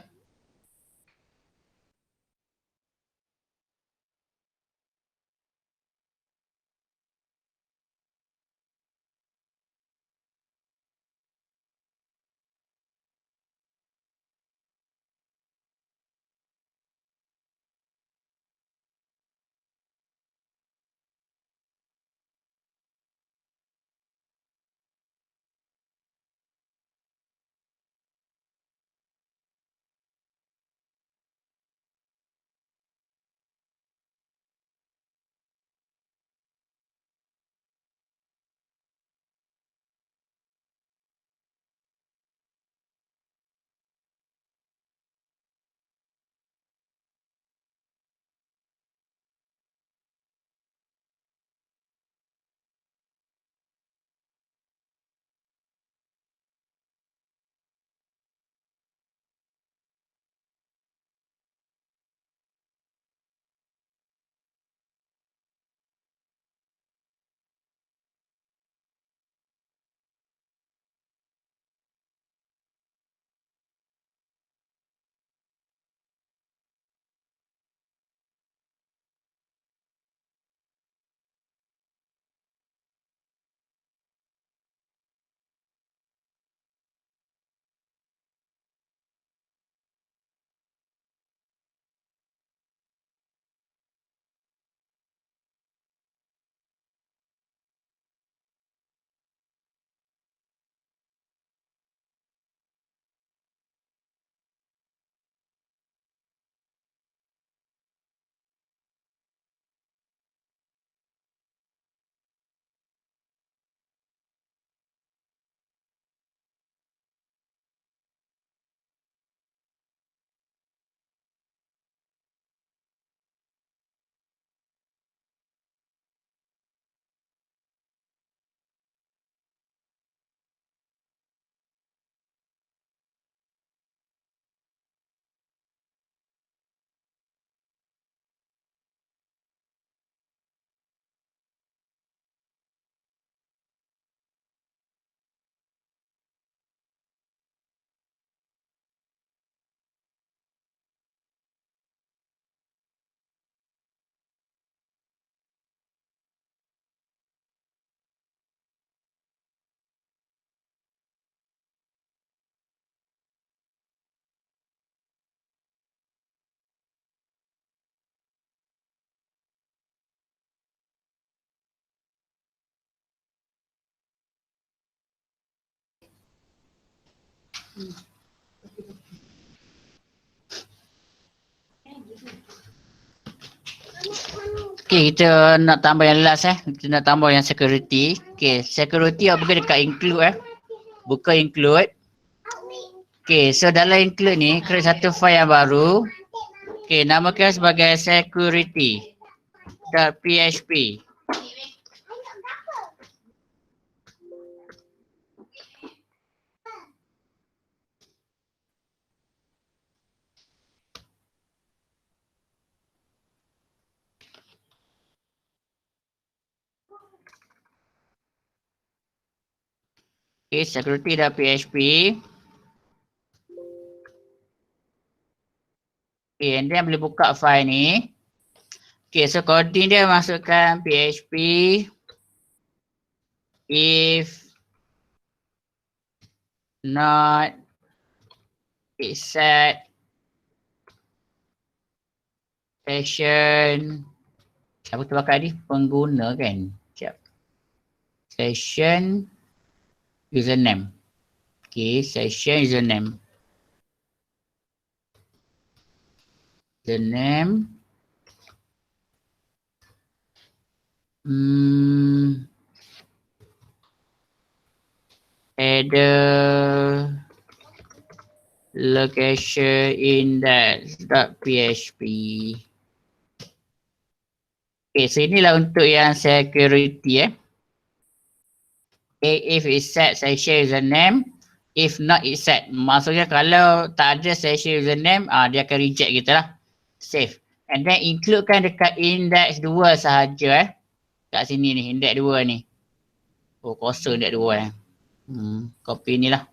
Okay, kita nak tambah yang last kita nak tambah yang security. Okay, security apa dekat include buka include. Okay, so dalam include ni create satu file yang baru. Okay, namakan sebagai security.php. Okay, security.php. Okay, and then boleh buka file ni. Okay, so coding dia masukkan PHP if not set session. Siapa tu pakai ni? Pengguna kan? Sekejap. Session username. Okay, session username. Username. Header location index.php. Okay, so inilah untuk yang security Okay, if it set session username, if not it set. Maksudnya kalau tak ada session username, dia akan reject kita lah. Save. And then includekan dekat index 2 sahaja kat sini ni, index 2 ni. Oh, kosong index 2 copy ni lah.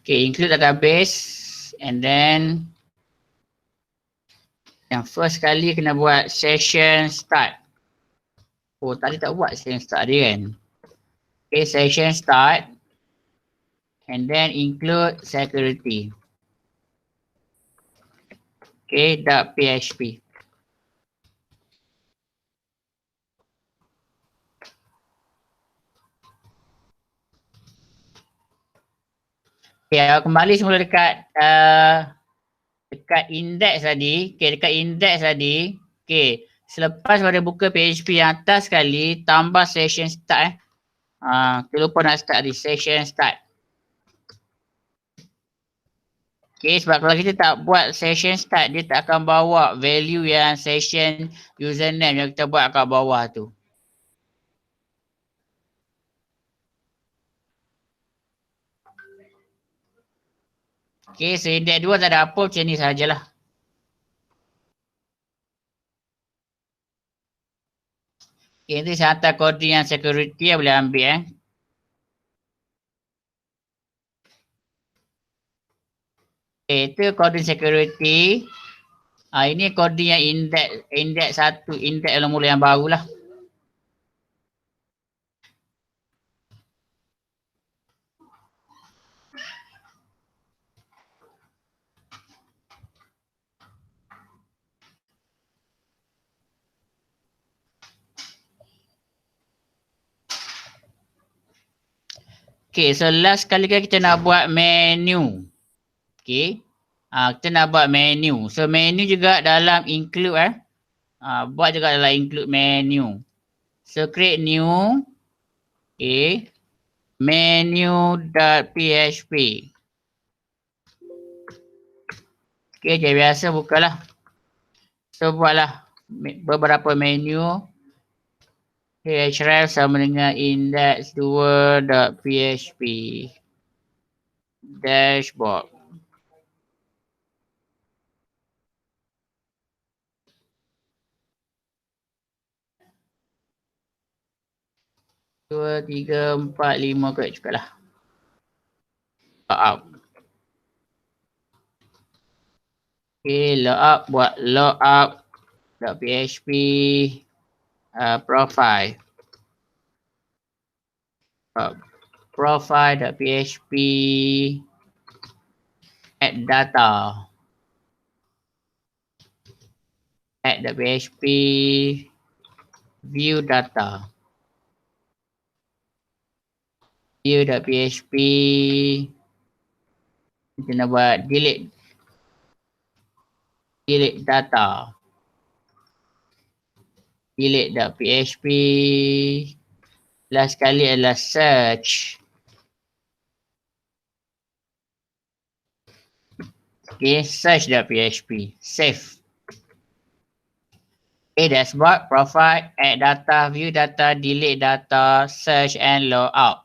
Okay, include database and then yang first kali kena buat session start. Oh, tadi tak buat session start dia kan. Okay, session start and then include security. Okay, .php. Okay, kembali semula dekat dekat index tadi. Okay, dekat index tadi. Okay, selepas pada buka PHP yang atas sekali, tambah session start kita lupa nak start di session start. Okay, sebab kalau kita tak buat session start, dia tak akan bawa value yang session username yang kita buat kat bawah tu. Okay, so index 2 tak ada apa, macam ni sahajalah. Okay, nanti saya hantar coding yang security boleh ambil Okay, itu coding security. Ini coding yang index 1, index mula-mula yang baru lah. Okay, so last kali kan kita nak buat menu. Okay, kita nak buat menu. So menu juga dalam include buat juga dalam include menu. So create new. Okay, menu.php. Okay, macam biasa bukalah. So buatlah beberapa menu. href sama dengan index2.php. Dashboard. Dua, tiga, empat, lima kot cukup lah. Logout. Okay, logout buat logout.php profile. Profile.php add data, add.php, view data, view.php, kita nak buat delete data, delete.php, last sekali adalah search. Okay, search.php, save. Okay, dashboard, profile, add data, view data, delete data, search and logout.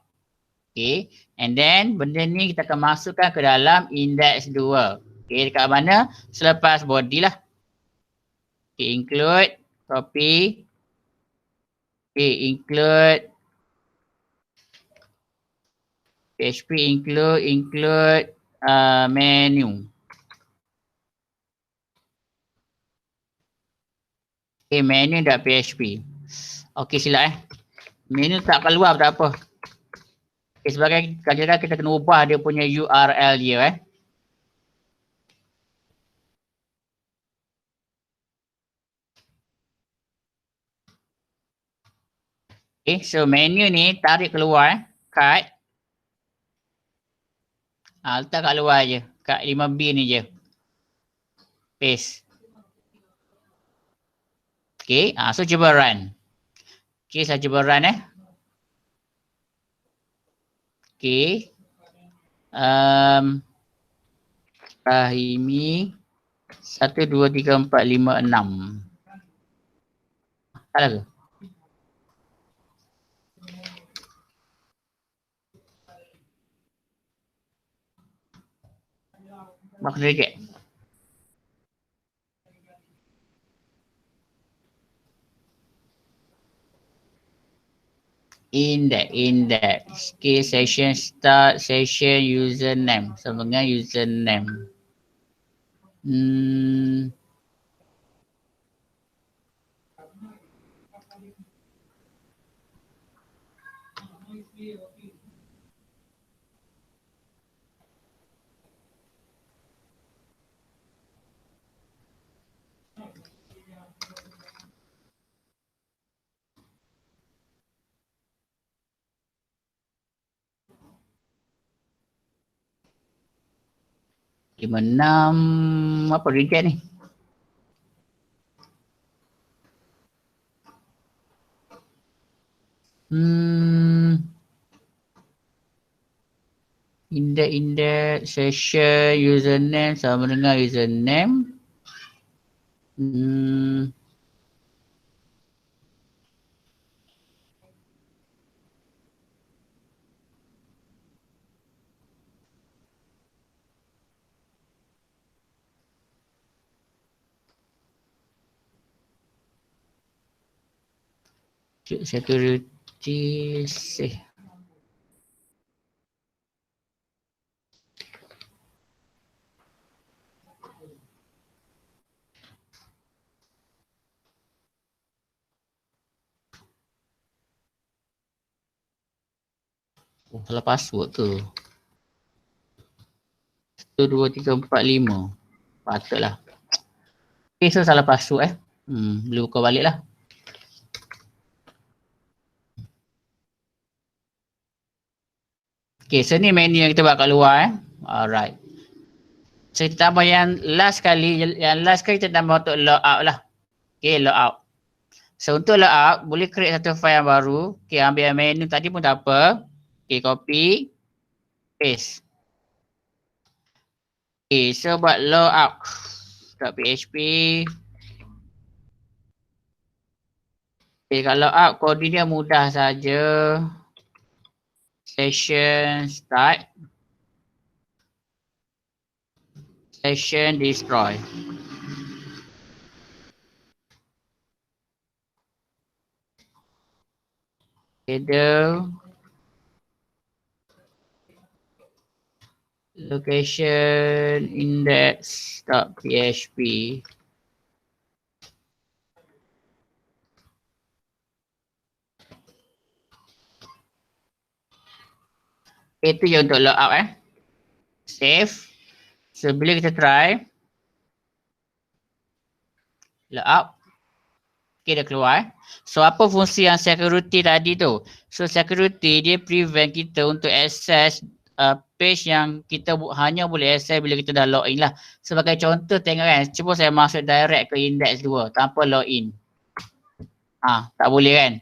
Okay, and then benda ni kita akan masukkan ke dalam index 2. Okay, dekat mana? Selepas body lah. Okay, include, copy. Okay, include, PHP include menu. Okay, menu.php. Okay, sila menu tak keluar tak apa. Okay, sebagai kadang-kadang kita kena ubah dia punya URL dia Okay, so menu ni tarik keluar cut. Letak kat luar je, kat 5B ni je. Paste. Okay, so cuba run. Okay, saya cuba run Okay. Rahimi 1, 2, 3, 4, 5, 6. Salah ke? Mak kena reject. Index. Okay, session start, session username. Sama dengan username. Lima enam apa reject ni? Index session username sama dengan username. Security safe. Salah password ke? 1, 2, 3, 4, 5. Patutlah. Okay, so salah password boleh buka balik lah. Okay, so ni menu yang kita buat kat luar Alright. So kita tambah yang last kali kita tambah untuk logout lah. Okay, logout. So untuk logout, boleh create satu file yang baru. Okay, ambil yang menu tadi pun tak apa. Okay, copy. Paste. Okay, so buat logout.php. Okay, kalau logout kode dia mudah saja. Session start. Session destroy. Header. Location index.php. Itu je untuk logout Save. So bila kita try logout, okay, dah keluar. So apa fungsi yang security tadi tu? So security dia prevent kita untuk access page yang kita hanya boleh access bila kita dah login lah. Sebagai contoh tengok kan, cuba saya masuk direct ke index 2 tanpa login. Tak boleh kan?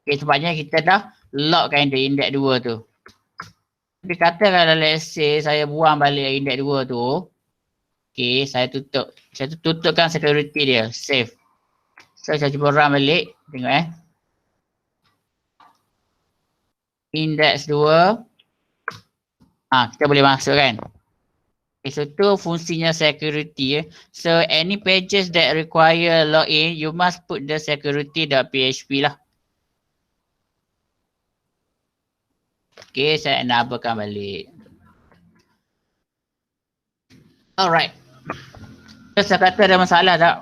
Okay, sebabnya kita dah logkan di index 2 tu. Tapi katakanlah let's say saya buang balik index 2 tu. Okay, saya tutup. Saya tutupkan security dia, save. So saya cuba run balik, tengok index 2. Kita boleh masuk kan. Okay, so tu fungsinya security. So any pages that require login, you must put the security.php lah. Okay, saya enablekan balik. Alright. So saya kata ada masalah tak?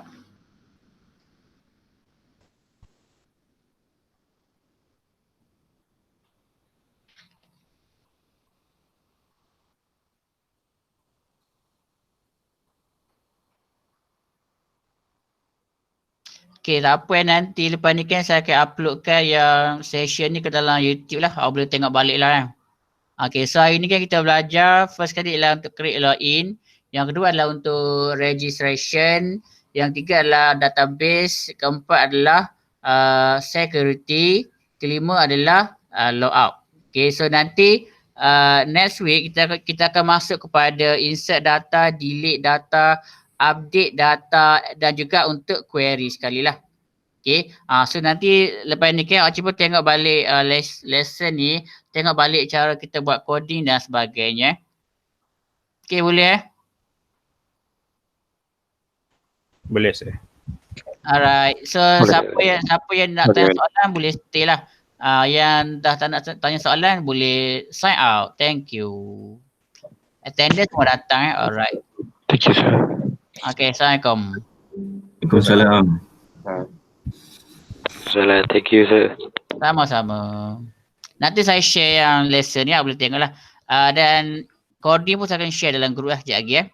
Okay, tak apa nanti lepas ni kan saya akan uploadkan yang session ni ke dalam YouTube lah. Awak boleh tengok balik lah kan. Okay, so hari ni kan kita belajar first kali adalah untuk create login. Yang kedua adalah untuk registration. Yang tiga adalah database. Keempat adalah security. Kelima adalah logout. Okay, so nanti next week kita akan masuk kepada insert data, delete data, update data dan juga untuk query sekali lah. Okay, so nanti lepas ni kan cuba tengok balik lesson ni, tengok balik cara kita buat coding dan sebagainya. Okay, boleh Boleh sir. Alright, so Boleh. siapa yang nak tanya soalan boleh stay lah. Yang dah tak nak tanya soalan boleh sign out. Thank you. Attendance semua datang alright. Thank you, sir. Okay, Assalamualaikum. Waalaikumsalam. Salah, thank you, sir. Sama-sama. Nanti saya share yang lesson ni, boleh tengok lah. Dan coding pun saya akan share dalam group lah sekejap lagi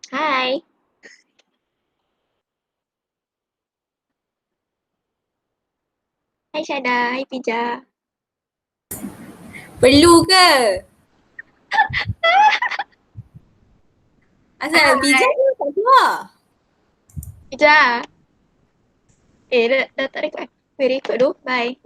Hai. Hai Syada, hai Pija. Perlu ke? Asal Pija tu tak keluar. Pija. Dah tak record. Record tu. Bye.